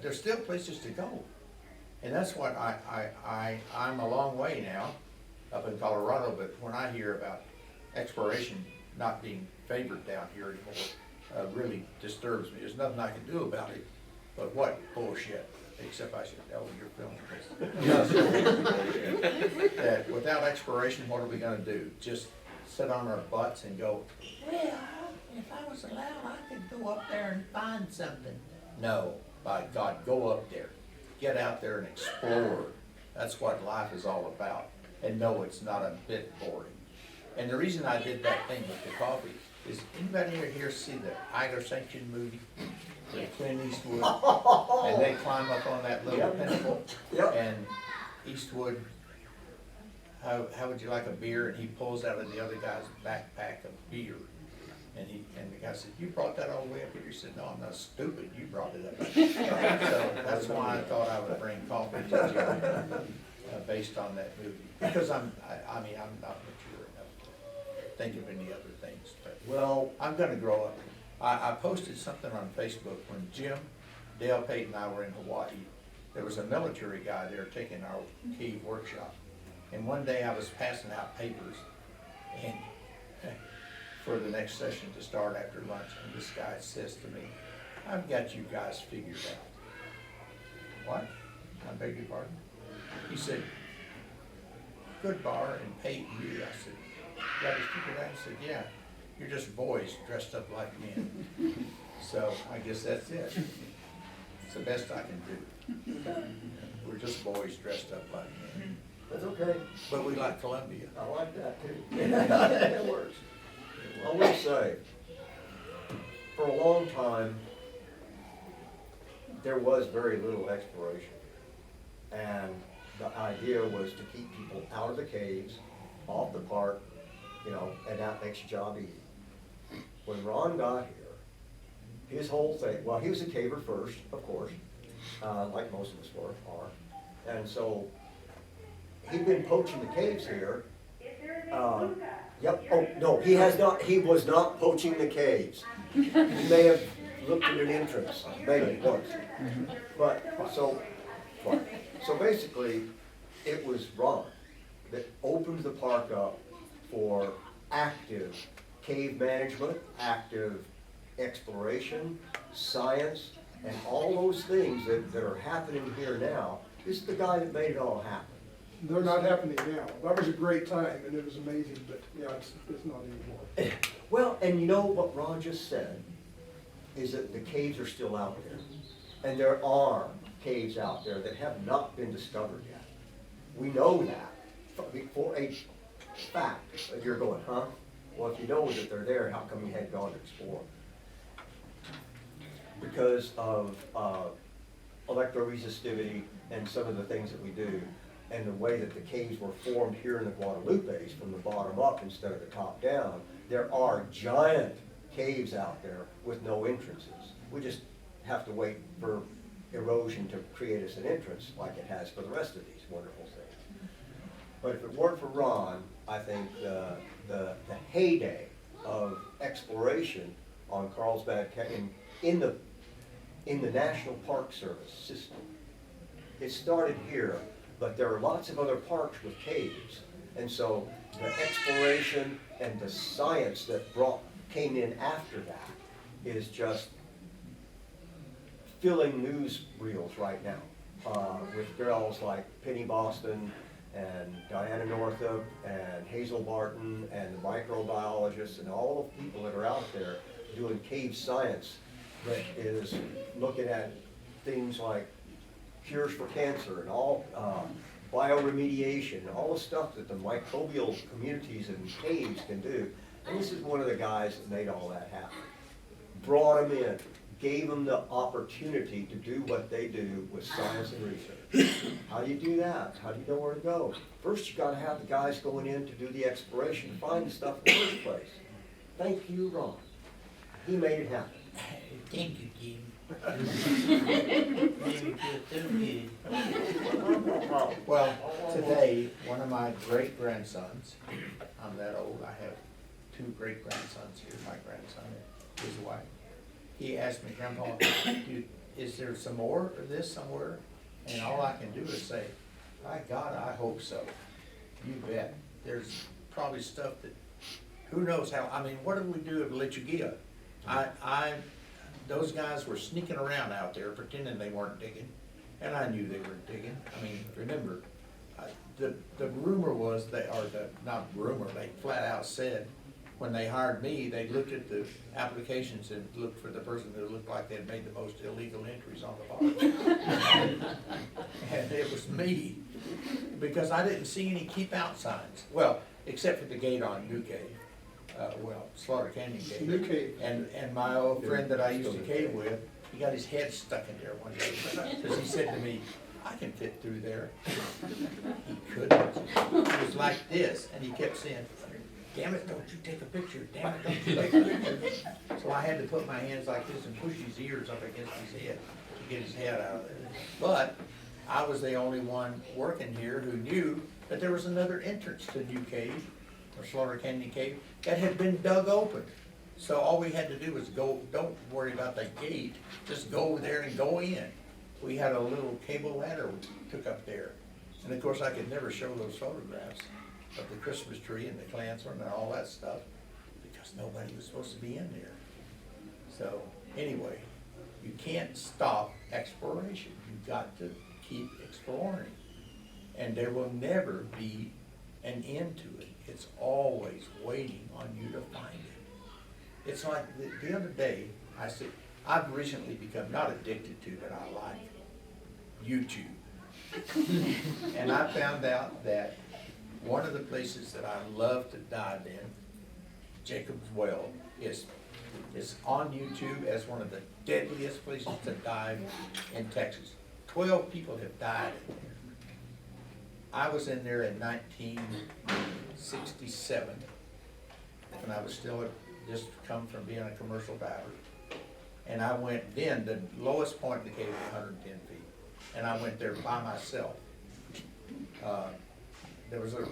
there's still places to go. And that's what I'm a long way now, up in Colorado, but when I hear about exploration not being favored down here anymore, really disturbs me. There's nothing I can do about it, but what bullshit, except I should, oh, you're filming this. That without exploration, what are we gonna do? Just sit on our butts and go, well, if I was allowed, I could go up there and find something. No, by God, go up there. Get out there and explore. That's what life is all about. And no, it's not a bit boring. And the reason I did that thing with the coffee is, anybody here see the Iger Sanction movie with Clint Eastwood? And they climb up on that little pinnacle. Yep. And Eastwood, how would you like a beer? And he pulls out of the other guy's backpack a beer. And the guy said, you brought that all the way up here? He said, no, I'm not stupid, you brought it up. So that's why I thought I would bring coffee to you, based on that movie. Because I'm not mature enough to think of any other things, but, well, I'm gonna grow up. I posted something on Facebook when Jim, Dale Pate and I were in Hawaii. There was a military guy there taking our cave workshop. And one day I was passing out papers, and for the next session to start after lunch, and this guy says to me, I've got you guys figured out. What? I beg your pardon? He said, Goodbar and Pate and you. I said, you got us figured out? He said, yeah, you're just boys dressed up like men. So I guess that's it. It's the best I can do. We're just boys dressed up like men. That's okay. But we like Columbia. I like that too. It works. I will say, for a long time, there was very little exploration. And the idea was to keep people out of the caves, off the park, and that makes your job easy. When Ron got here, his whole thing, well, he was a caver first, of course, like most of us are. And so he'd been poaching the caves here. Yep, oh, no, he has not, he was not poaching the caves. He may have looked at an entrance, maybe once. But, so basically, it was Ron that opened the park up for active cave management, active exploration, science, and all those things that are happening here now. This is the guy that made it all happen. They're not happening now. That was a great time and it was amazing, but yeah, it's not anymore. Well, and you know what Ron just said, is that the caves are still out there. And there are caves out there that have not been discovered yet. We know that for a fact. You're going, huh? Well, if you know that they're there, how come you hadn't gone to explore? Because of electroresistivity and some of the things that we do, and the way that the caves were formed here in the Guadalupes from the bottom up instead of the top down, there are giant caves out there with no entrances. We just have to wait for erosion to create us an entrance like it has for the rest of these wonderful things. But if it weren't for Ron, I think the heyday of exploration on Carlsbad in the National Park Service system, it started here. But there are lots of other parks with caves. And so the exploration and the science that came in after that is just filling news reels right now. with girls like Penny Boston and Diana Northup and Hazel Barton and the microbiologists and all the people that are out there doing cave science that is looking at things like cures for cancer and all, bioremediation, all the stuff that the microbial communities in caves can do. And this is one of the guys that made all that happen. Brought them in, gave them the opportunity to do what they do with science and research. How do you do that? How do you know where to go? First, you gotta have the guys going in to do the exploration, to find the stuff in the first place. Thank you, Ron. He made it happen. Thank you, Jim. Well, today, one of my great-grandsons, I'm that old, I have two great-grandsons here, my grandson, his wife. He asked me, Grandpa, is there some more of this somewhere? And all I can do is say, by God, I hope so. You bet. There's probably stuff that, who knows how, I mean, what did we do at Lechugia? Those guys were sneaking around out there pretending they weren't digging, and I knew they weren't digging. I mean, remember, the rumor was, not rumor, they flat out said, when they hired me, they looked at the applications and looked for the person who looked like they'd made the most illegal entries on the park. And it was me, because I didn't see any keep out signs. Well, except for the gate on New Cave. Slaughter Canyon Cave. New Cave. And my old friend that I used to cave with, he got his head stuck in there one day, because he said to me, I can fit through there. He couldn't. It was like this, and he kept saying, damn it, don't you take a picture, damn it, don't you take a picture. So I had to put my hands like this and push his ears up against his head to get his head out of there. But I was the only one working here who knew that there was another entrance to New Cave, or Slaughter Canyon Cave, that had been dug open. So all we had to do was go, don't worry about that gate, just go over there and go in. We had a little cable ladder we took up there. And of course, I could never show those photographs of the Christmas tree and the Klansman and all that stuff, because nobody was supposed to be in there. So anyway, you can't stop exploration. You've got to keep exploring. And there will never be an end to it. It's always waiting on you to find it. It's like the other day, I said, I've recently become not addicted to, but I like YouTube. And I found out that one of the places that I love to dive in, Jacob's Well, is on YouTube as one of the deadliest places to dive in Texas. 12 people have died in there. I was in there in 1967, when I was still just come from being a commercial diver. And I went then, the lowest point in the cave was 110 feet. And I went there by myself. There was a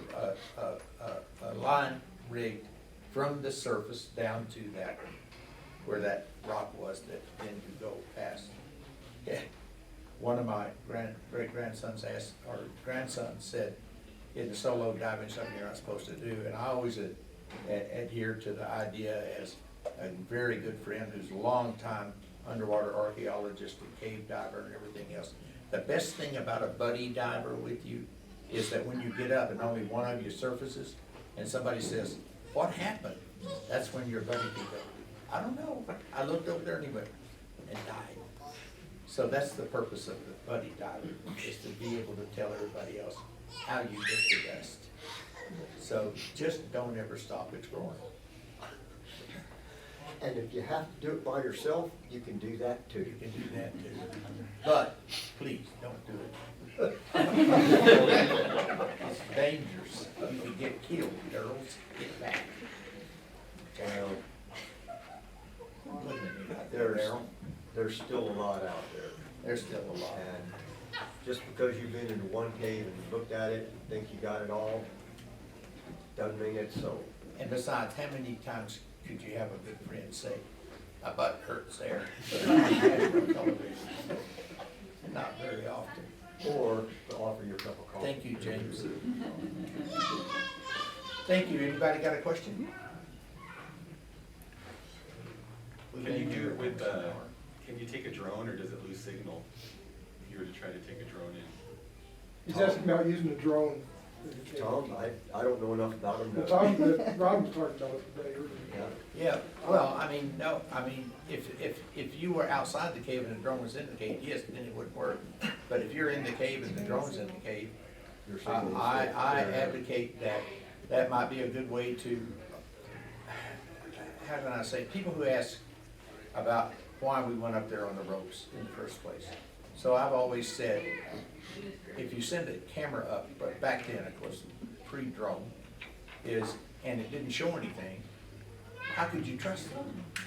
line rigged from the surface down to that, where that rock was that then you go past. Yeah. One of my great-grandsons asked, or grandson said, in the solo diving, something you're not supposed to do. And I always adhere to the idea as a very good friend who's a long-time underwater archaeologist and cave diver and everything else. The best thing about a buddy diver with you is that when you get up and only one of you surfaces and somebody says, what happened? That's when your buddy can go, I don't know. I looked over there and he went and died. So that's the purpose of the buddy diver, is to be able to tell everybody else how you get the rest. So just don't ever stop exploring. And if you have to do it by yourself, you can do that too. You can do that too. But please don't do it. It's dangerous. You can get killed, girls. Get back. There's still a lot out there. There's still a lot. And just because you've been into one cave and looked at it and think you got it all, doesn't mean it's so. And besides, how many times could you have a good friend say, my butt hurts there? Not very often. Or to offer you a cup of coffee. Thank you, James. Thank you. Anybody got a question? Can you do it with, can you take a drone or does it lose signal if you were to try to take a drone in? He's asking about using a drone. Tom, I don't know enough about him. Well, Tom, Rob was talking about it today earlier. Yeah. Yeah, well, I mean, no, I mean, if you were outside the cave and the drone was in the cave, yes, then it wouldn't work. But if you're in the cave and the drone's in the cave, You're saying I advocate that that might be a good way to, how can I say, people who ask about why we went up there on the ropes in the first place. So I've always said, if you send a camera up, but back then, of course, pre-drone, and it didn't show anything, how could you trust it?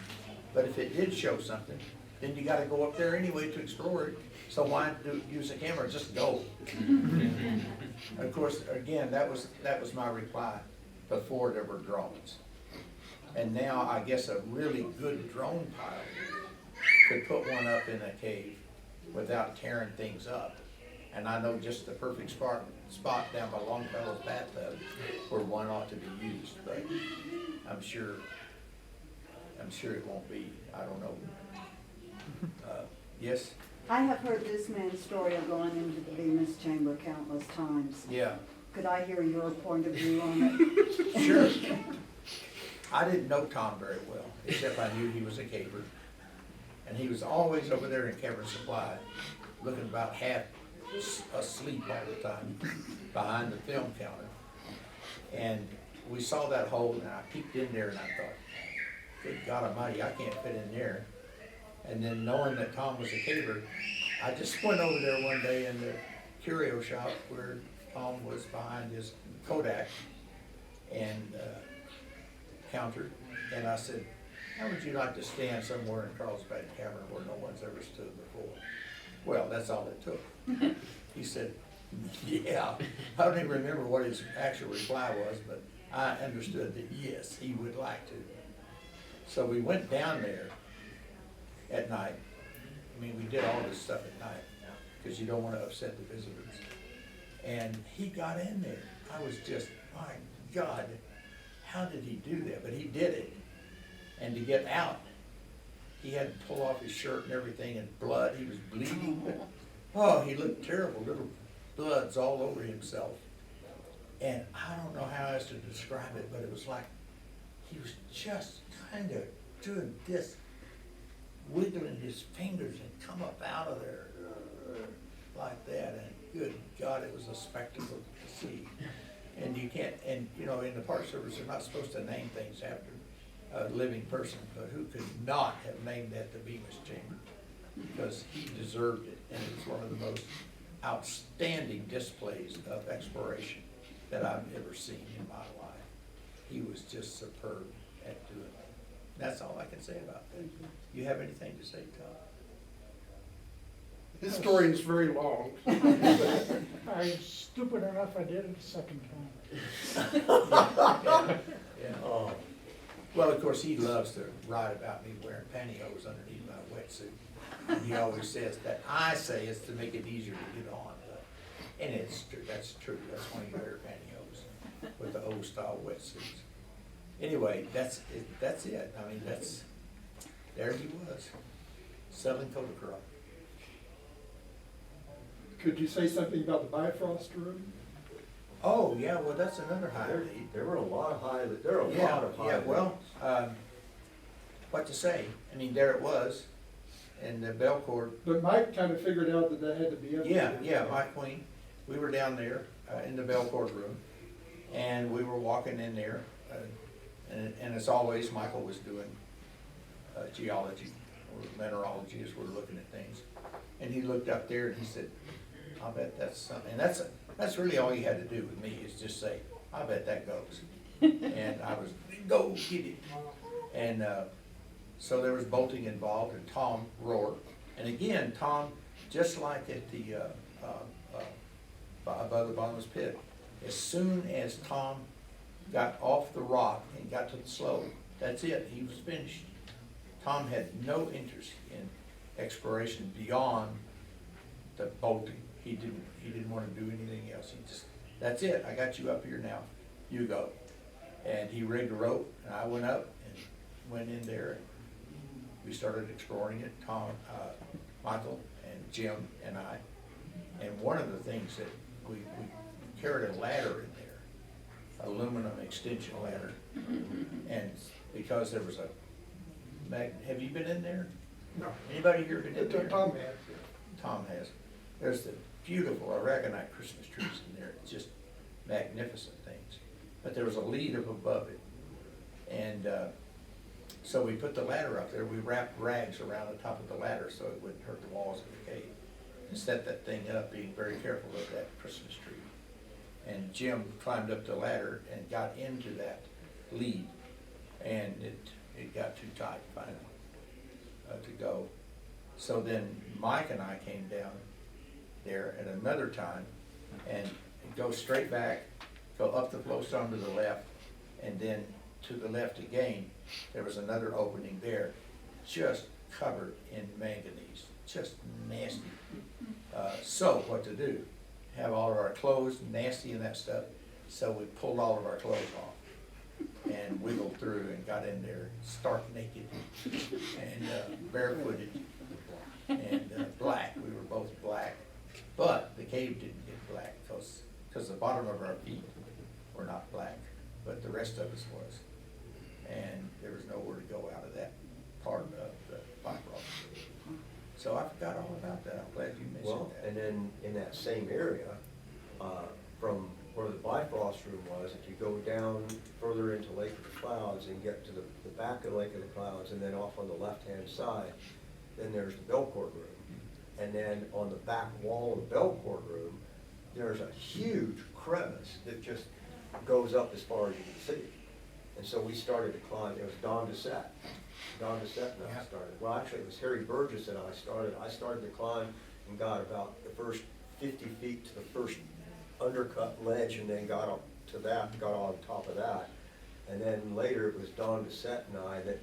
But if it did show something, then you gotta go up there anyway to explore it. So why use a camera, just go. Of course, again, that was my reply before there were drones. And now I guess a really good drone pilot could put one up in a cave without tearing things up. And I know just the perfect spot down by Longfellow's bathtub where one ought to be used, but I'm sure it won't be, I don't know. Yes? I have heard this man's story of going into the Venus chamber countless times. Yeah, Could I hear your point of view on it? sure. I didn't know Tom very well, except I knew he was a caver. And he was always over there in Cavern Supply, looking about half asleep all the time behind the film counter. And we saw that hole and I peeked in there and I thought, good God Almighty, I can't fit in there. And then knowing that Tom was a caver, I just went over there one day in the curio shop where Tom was behind his Kodak and counter, and I said, how would you like to stand somewhere in Carlsbad Cavern where no one's ever stood before? Well, that's all it took. He said, yeah. I don't even remember what his actual reply was, but I understood that yes, he would like to. So we went down there at night. I mean, we did all this stuff at night because you don't want to upset the visitors. And he got in there. I was just, my God, how did he do that? But he did it. And to get out, he had to pull off his shirt and everything, and blood, he was bleeding. Oh, he looked terrible, little bloods all over himself. And I don't know how else to describe it, but it was like he was just kind of doing this, wiggling his fingers and come up out of there like that. And good God, it was a spectacle to see. And you can't, and you know, in the Park Service, they're not supposed to name things after a living person, but who could not have named that the Bemis Chamber? Because he deserved it, and it was one of the most outstanding displays of exploration that I've ever seen in my life. He was just superb at doing it. That's all I can say about that. You have anything to say, Tom? His story is very long. I was stupid enough I did it a second time. Yeah. Oh, Well, of course, he loves to write about me wearing pantyhose underneath my wetsuit. And he always says that I say it's to make it easier to get on. But, and it's true, that's true. That's why you wear pantyhose with the old style wetsuits. Anyway, that's it. I mean, there he was, selling Kodachrome. Could you say something about the Bifrost room? Oh, yeah, well, that's another highlight. there were a lot of highlights, there are a Yeah, lot of yeah, highlights. well, what to say? I mean, there it was, and the bell cord. But Mike kind of figured out that that had to be updated. Yeah, Mike Queen. We were down there in the bell cord room, and we were walking in there, and as always, Michael was doing geology or mineralogy as we're looking at things. And he looked up there and he said, "I'll bet that's something." And that's really all you had to do with me is just say, "I bet that goes." And I was, go get it. And so there was bolting involved, and Tom roared. And again, Tom, just like at the above the bottomless pit, as soon as Tom got off the rock and got to the slope, that's it. He was finished. Tom had no interest in exploration beyond the bolting. He didn't want to do anything else. He just, that's it. I got you up here now. You go. And he rigged a rope, and I went up and went in there, and we started exploring it. Tom, Michael, and Jim, and I. And one of the things that we carried a ladder in there, aluminum extension ladder. And because there was have you been in there? No. Anybody here been in there? Tom had. Tom has. There's the beautiful Aragonite Christmas trees in there, it's just magnificent things. But there was a lead up above it. And so we put the ladder up there, we wrapped rags around the top of the ladder so it wouldn't hurt the walls of the cave. And set that thing up, being very careful of that Christmas tree. And Jim climbed up the ladder and got into that lead. And it got too tight finally to go. So then Mike and I came down there at another time and go straight back, go up the flowstone to the left, and then to the left again, there was another opening there, just covered in manganese, just nasty. So what to do? Have all of our clothes nasty and that stuff, so we pulled all of our clothes off and wiggled through and got in there stark naked and barefooted and black. We were both black, but the cave didn't get black because the bottom of our feet were not black, but the rest of us was. And there was nowhere to go out of that part of the Bifrost. So I forgot all about that. I'm glad you mentioned Well, that. and then in that same area, from where the Bifrost room was, if you go down further into Lake of the Clouds and get to the back of Lake of the Clouds and then off on the left-hand side, then there's the Belcourt room. And then on the back wall of the Belcourt room, there's a huge crevice that just goes up as far as you can see. And so we started to climb. It was Don Doucette. Don Doucette and I started. Well, actually, it was Harry Burgess and I started. I started to climb and got about the first 50 feet to the first undercut ledge, and then got up to that, got on top of that. And then later it was Don Doucette and I that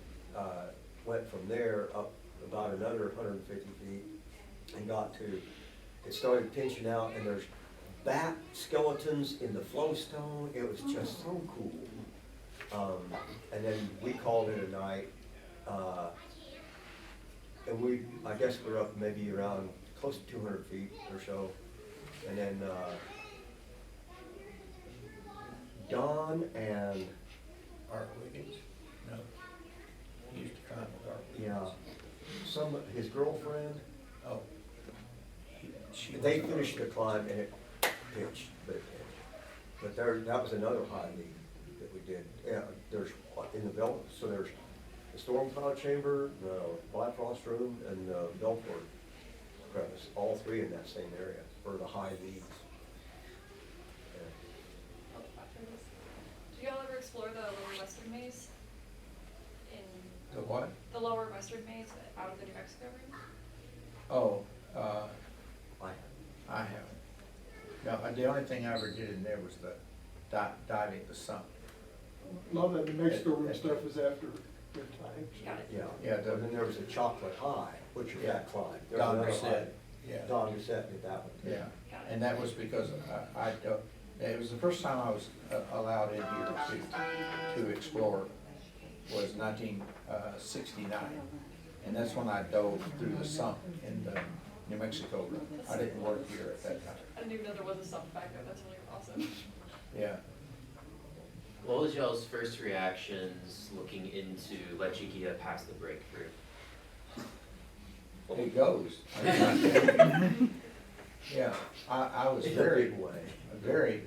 went from there up about another 150 feet and got to, it started pinching out, and there's bat skeletons in the flowstone. It was just so cool. And then we called it a night, and I guess we're up maybe around close to 200 feet or so. And then Don and, Art Wiggins? No. He used to climb with Art Wiggins. yeah, his girlfriend, Oh. they finished the climb and it pitched, but it pitched. But that was another high lead that we did. Yeah, there's in the belt, so there's the storm cloud chamber, the Bifrost room, and the Belfort crevice, all three in that same area for the high leads. Did y'all ever explore the Lower Western Maze? The what? The Lower Western Maze out of the New Mexico room? Oh, I I haven't. No, the only thing I ever did in there was the diving the sump. A lot of that New Mexico room stuff is after their time. Got it. Yeah, Yeah, and then there was a chocolate high, which is that climb. There was Don another Doucette, high. yeah. Don Doucette did that one. Yeah, and that was because it was the first time I was allowed in here to explore, was 1969. And that's when I dove through the sump in the New Mexico room. I didn't work here at that time. I didn't even know there was a sump back there. That's really awesome. Yeah. What was y'all's first reactions looking into La Chiquita past the breakthrough? It goes. Yeah, I was In a very, big way. very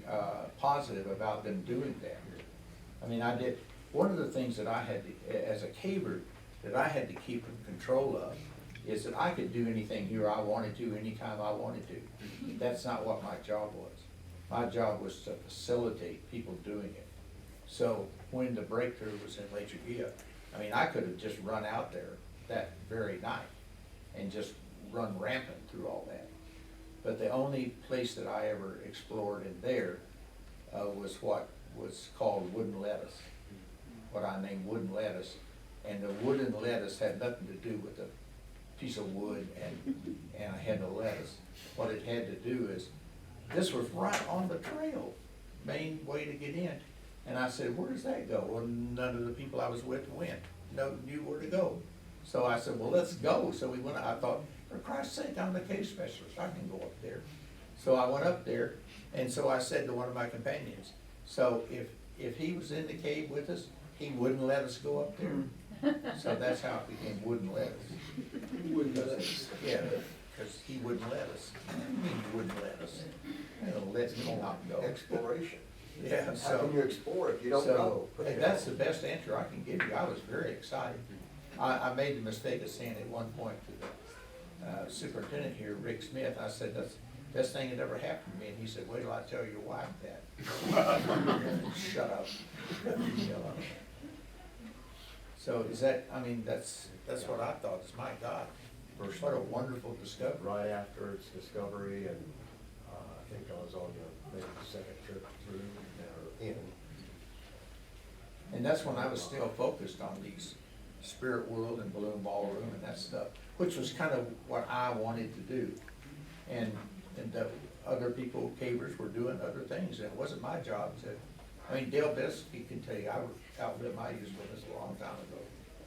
positive about them doing that. I mean, one of the things that I had to, as a caver, that I had to keep in control of is that I could do anything here I wanted to, anytime I wanted to. That's not what my job was. My job was to facilitate people doing it. So when the breakthrough was in La Chiquita, I mean, I could have just run out there that very night and just run rampant through all that. But the only place that I ever explored in there was what was called wooden lettuce, what I named wooden lettuce. And the wooden lettuce had nothing to do with a piece of wood and a head of lettuce. What it had to do is, this was right on the trail, main way to get in. And I said, where does that go? Well, none of the people I was with went, knew where to go. So I said, well, let's go. So we went, I thought, for Christ's sake, I'm the cave specialist, I can go up there. So I went up there, and so I said to one of my companions, so if he was in the cave with us, he wouldn't let us go up there. So that's how it became wouldn't let us. Wouldn't let us. Yeah, because he wouldn't let us. He wouldn't let us. Let me not go. Exploration. Yeah, How so. can you explore if you don't know? So, and that's the best answer I can give you. I was very excited. I made the mistake of saying at one point to the superintendent here, Rick Smith, I said, that's the best thing that ever happened to me. And he said, wait till I tell your wife that. Shut up. You know, so is that, I mean, that's what I thought, is my God, what a wonderful discovery. Right after its discovery, and I think I was on maybe the second trip through or in. And that's when I was still focused on these spirit world and balloon ballroom and that stuff, which was kind of what I wanted to do. And the other people, cavers, were doing other things, and it wasn't my job to, I mean, Dale Beskey can tell you, I outlived my usefulness a long time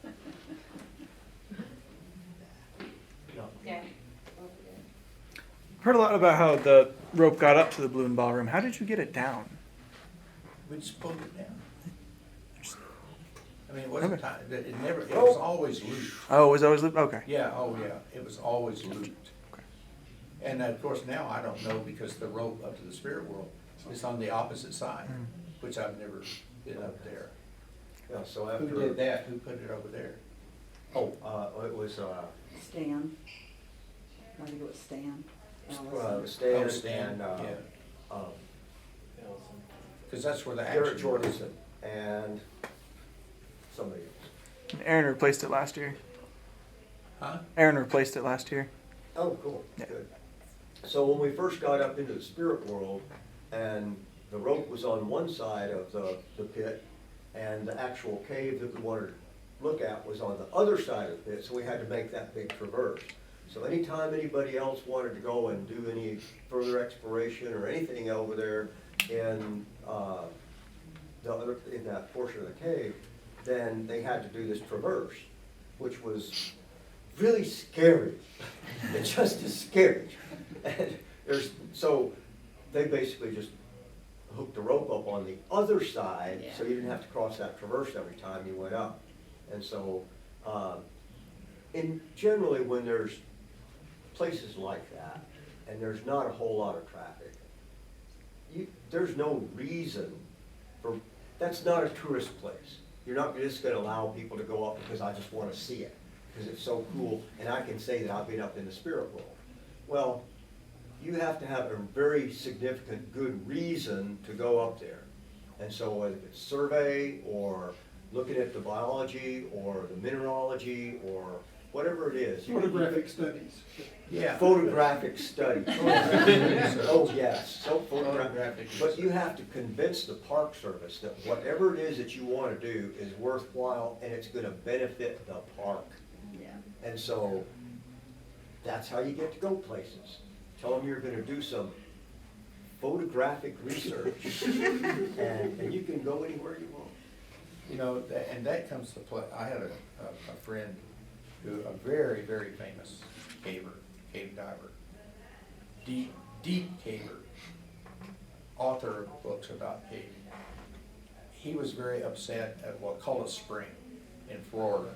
ago. Yeah. Heard a lot about how the rope got up to the balloon ballroom. How did you get it down? We just pulled it down. I mean, it wasn't Okay. time, it was always looped. Oh, it was always okay. Yeah, oh yeah, it was always looped. Okay. And of course, now I don't know, because the rope up to the spirit world is on the opposite side, which I've never been up there. Yeah, so after. Who did that? Who put it over there? Oh, it was, Stan. I think it was Stan. Oh, Stan Stan, and, yeah. um, Because that's where the Garrett action was. Jorgensen and somebody else. And Aaron replaced it last year. Huh? Aaron replaced it last year. Oh, cool, Yeah. good. So when we first got up into the spirit world, and the rope was on one side of the pit, and the actual cave that we wanted to look at was on the other side of the pit, so we had to make that big traverse. So anytime anybody else wanted to go and do any further exploration or anything over there in in that portion of the cave, then they had to do this traverse, which was really scary. It just is scary. And so they basically just hooked the rope up on the other side, so you didn't have to cross that traverse every time you went up. And so, generally when there's places like that, and there's not a whole lot of traffic, there's no reason that's not a tourist place. You're not just gonna allow people to go up because I just wanna see it, because it's so cool, and I can say that I've been up in the spirit world. Well, you have to have a very significant, good reason to go up there. And so whether it's survey, or looking at the biology, or the mineralogy, or whatever it is. Photographic studies. Yeah. Photographic study. Oh, yes, so photographic. Photographic But research. you have to convince the Park Service that whatever it is that you want to do is worthwhile, and it's going to benefit the park. Yeah. And so, that's how you get to go places. Tell them you're going to do some photographic research, and you can go anywhere you want. You know, and that comes to play. I had a friend a very, very famous cave diver, deep caver, author of books about caving. He was very upset at Wakulla Spring in Florida,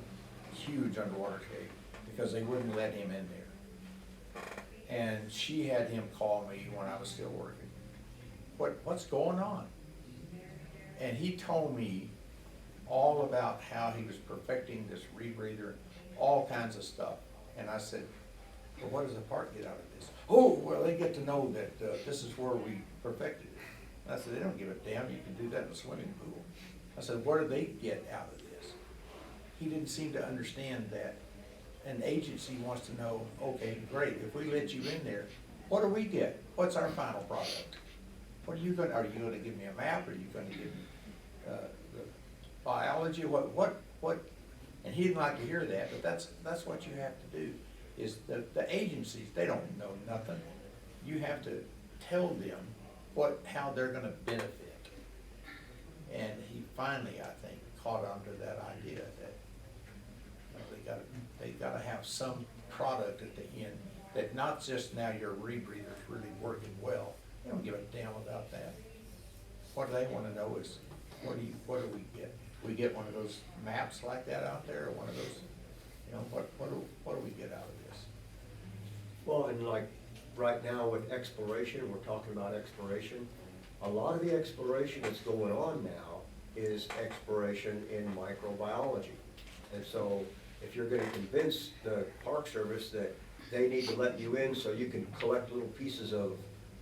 huge underwater cave, because they wouldn't let him in there. And she had him call me when I was still working. What's going on? And he told me all about how he was perfecting this rebreather, all kinds of stuff. And I said, well, what does the park get out of this? Oh, well, they get to know that this is where we perfected it. And I said, they don't give a damn, you can do that in a swimming pool. I said, what do they get out of this? He didn't seem to understand that an agency wants to know, okay, great, if we let you in there, what do we get? What's our final product? What are you gonna give me a map? Are you gonna give me the biology? What? And he didn't like to hear that, but that's what you have to do, is the agencies, they don't know nothing. You have to tell them how they're gonna benefit. And he finally, I think, caught on to that idea that they gotta have some product at the end that not just now your rebreather's really working well, they don't give a damn about that. What they wanna know is, what do we get? We get one of those maps like that out there, or one of those, you know, what do we get out of this? Well, and like, right now with exploration, we're talking about exploration. A lot of the exploration that's going on now is exploration in microbiology. And so, if you're gonna convince the Park Service that they need to let you in so you can collect little pieces of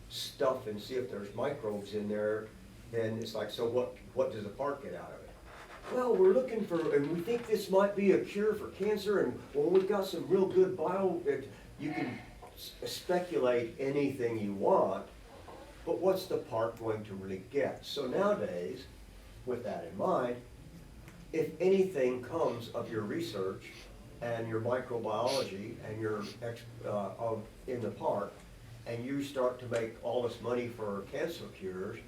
stuff and see if there's microbes in there, then it's like, so what does the park get out of it? Well, we're looking for, and we think this might be a cure for cancer, and, well, we've got some real good you can speculate anything you want, but what's the park going to really get? So nowadays, with that in mind, if anything comes of your research and your microbiology and your in the park, and you start to make all this money for cancer cures,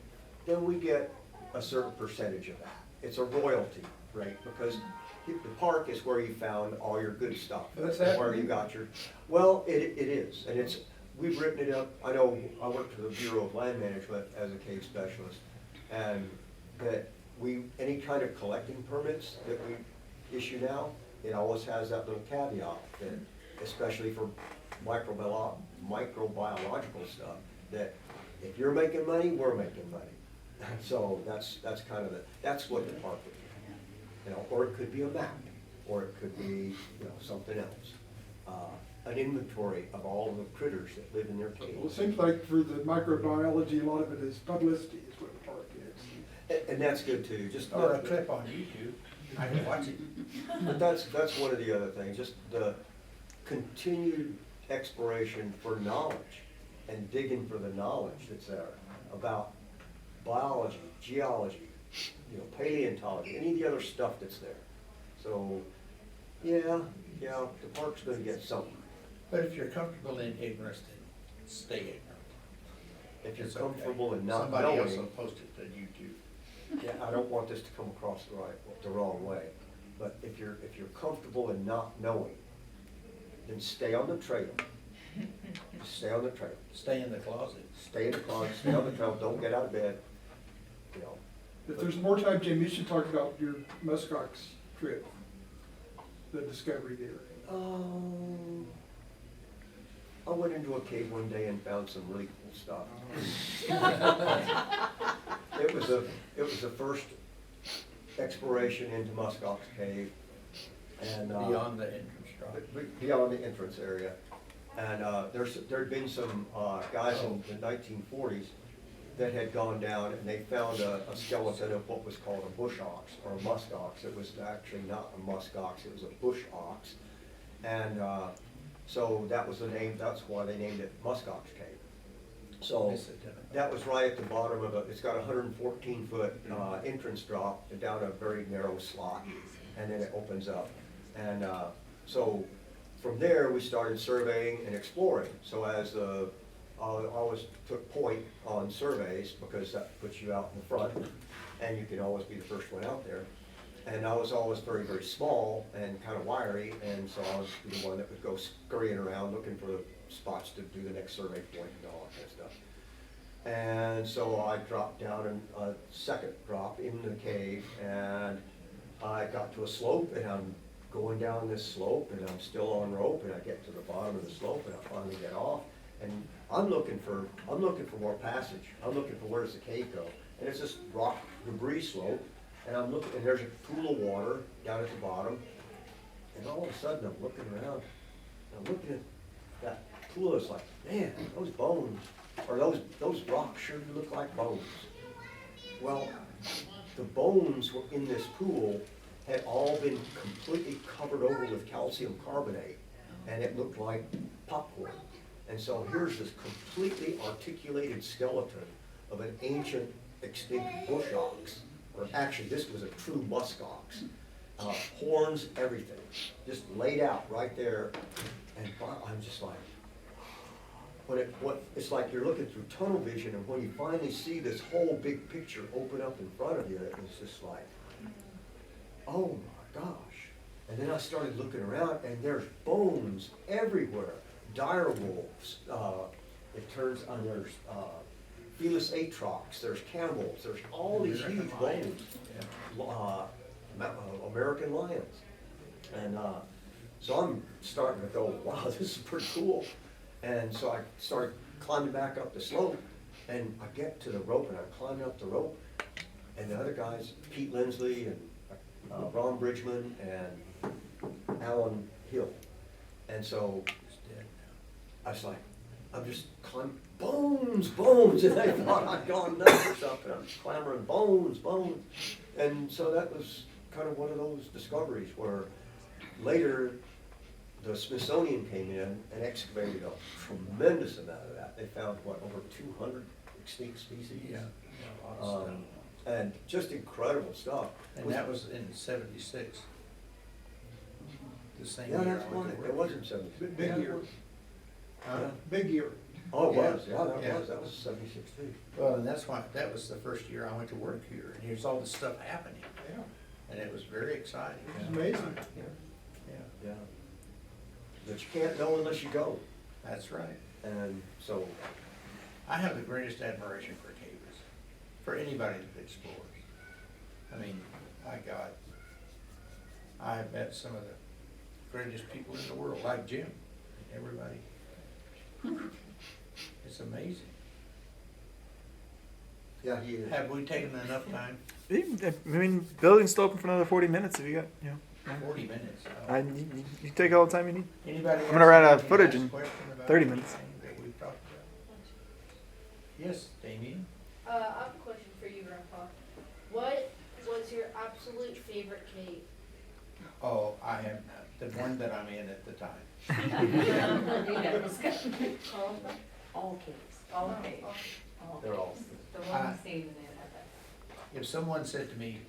then we get a certain percentage of that. It's a royalty rate, because the park is where you found all your good stuff. That's Where happening? you got your, well, it is, and we've written it up. I know, I worked for the Bureau of Land Management as a cave specialist, and that any kind of collecting permits that we issue now, it always has that little caveat that, especially for microbiological stuff, that if you're making money, we're making money. So that's kind of that's what the park would be, you know, or it could be a map, or it could be, you know, something else. An inventory of all of the critters that live in their Well, it caves. seems like for the microbiology, a lot of it is publicity is what the park is. And that's good too, just. Or a clip on YouTube, I can watch it. But that's one of the other things, just the continued exploration for knowledge and digging for the knowledge that's there about biology, geology, you know, paleontology, any of the other stuff that's there. So, yeah, the park's gonna get something. But if you're comfortable in ignorance, then stay ignorant. If you're It's okay. comfortable in not Somebody else will knowing, post it to YouTube. yeah, I don't want this to come across the wrong way. But if you're comfortable in not knowing, then stay on the trail. Just stay on the trail. Stay in the closet. Stay in the closet, stay on the trail, don't get out of bed, you know. If there's more time, Jim, you should talk about your muskox trip, the discovery there. I went into a cave one day and found some really cool stuff. It was the first exploration into muskox cave, and Beyond the entrance drive. beyond the entrance area. And there'd been some guys in the 1940s that had gone down and they found a skeleton of what was called a bush ox or a musk ox. It was actually not a musk ox, it was a bush ox. And so that was the name, that's why they named it Muskox Cave. So that was right at the bottom of it's got a 114-foot entrance drop down a very narrow slot, and then it opens up. And so from there, we started surveying and exploring. So as I always took point on surveys, because that puts you out in the front, and you can always be the first one out there. And I was always very, very small and kind of wiry, and so I was the one that would go scurrying around looking for the spots to do the next survey point and all that kind of stuff. And so I dropped down in a second drop in the cave, and I got to a slope, and I'm going down this slope, and I'm still on rope, and I get to the bottom of the slope, and I finally get off, and I'm looking for more passage. I'm looking for where does the cave go, and it's this rock debris slope, and I'm looking, and there's a pool of water down at the bottom, and all of a sudden I'm looking around, and I'm looking at that pool. It's like, man, those bones, or those rocks sure do look like bones. Well, the bones were in this pool had all been completely covered over with calcium carbonate, and it looked like popcorn. And so here's this completely articulated skeleton of an ancient extinct bush ox, or actually this was a true musk ox, horns, everything, just laid out right there. And I'm just like, it's like you're looking through tunnel vision, and when you finally see this whole big picture open up in front of you, it's just like, oh my gosh. And then I started looking around, and there's bones everywhere. dire wolves, it turns on, there's, Felis atrox, there's camels, there's all these huge Lions. wolves. American lions. And, so I'm starting to go, wow, this is pretty cool. And so I start climbing back up the slope, and I get to the rope, and I'm climbing up the rope, and the other guys, Pete Lindsley and Ron Bridgman and Alan Hill. And so He's dead I was like, I'm just climbing, bones, bones, and I thought I'd gone nuts or something. I'm clamoring, bones, bones. And so that was kind of one of those discoveries where later the Smithsonian came in and excavated a tremendous amount of that. They found, what, over 200 extinct species? now. Yeah, a lot of stuff. And just incredible stuff. And that was in '76. The same Yeah, year that's I went one, to work. it wasn't 70. Big Yeah, it year. was. Huh? Big year. Oh, it Yeah. was, yeah, Yeah. that was 76 too. Well, and that's why, that was the first year I went to work here, and here's all this stuff happening, Yeah, and it was very exciting. it's amazing. Yeah, Yeah. But you can't know unless you go. that's right. And so, I have the greatest admiration for cavers, for anybody that explores. I mean, my God, I have met some of the greatest people in the world, like Jim, and everybody. It's amazing. yeah, he is. Have we taken enough time? I mean, building's still open for another 40 minutes if you got, 40 minutes. Oh. you take all the time you need. Anybody I'm gonna run out of else footage have any in last question about 30 minutes. anything that we've talked about? Yes, Damien? I have a question for you, Grandpa. What was your absolute favorite cave? Oh, I have, the one that I'm in at the time. Carlsbad? All caves, Oh, caves, oh. all They're all- caves. The I- one stayed in there. If someone said to me,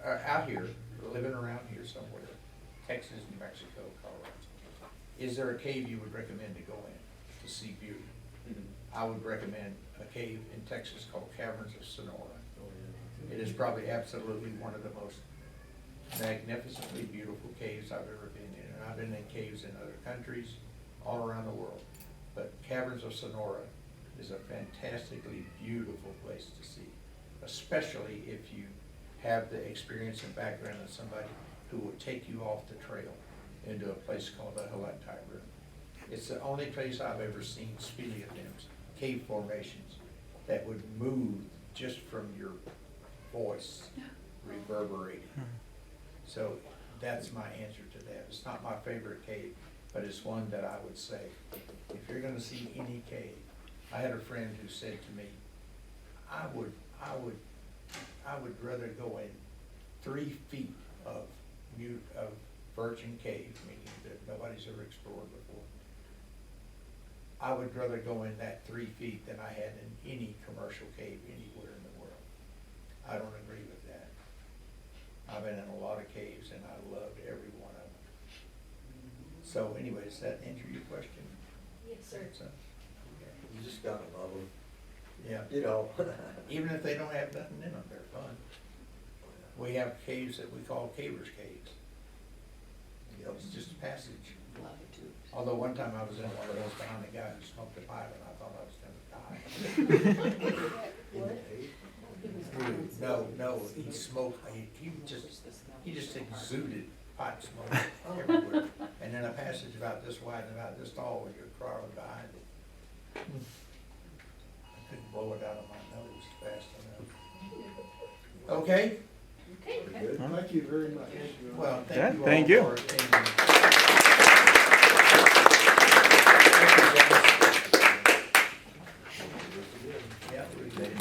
out here, living around here somewhere, Texas, New Mexico, Colorado, is there a cave you would recommend to go in to see beauty? I would recommend a cave in Texas called Caverns of Sonora. It is probably absolutely one of the most magnificently beautiful caves I've ever been in. And I've been in caves in other countries, all around the world. But Caverns of Sonora is a fantastically beautiful place to see, especially if you have the experience and background of somebody who will take you off the trail into a place called the Halectai Room. It's the only place I've ever seen speleothems, cave formations, that would move just from your voice reverberating. So that's my answer to that. It's not my favorite cave, but it's one that I would say, if you're gonna see any cave, I had a friend who said to me, I would rather go in 3 feet of virgin cave, meaning that nobody's ever explored before. I would rather go in that 3 feet than I had in any commercial cave anywhere in the world. I don't agree with that. I've been in a lot of caves and I loved every one of them. So anyway, does that answer your question? Yes, sir. So, You just gotta love them, yeah, you know. even if they don't have nothing in them, they're fun. We have caves that we call cavers' caves. It's just a passage. Love it too. Although one time I was in one of those behind a guy who smoked a pipe and I thought I was gonna die. In the cave. Dude, no, he smoked, he just exuded pipe smoke everywhere. And then a passage about this wide and about this tall with your crawling behind it. I couldn't blow it out of my nose fast enough. Okay, Okay. Pretty good. Thank you very much. well, Yeah, thank you all thank you. for attending. Thank you, Dennis. Yeah, we did.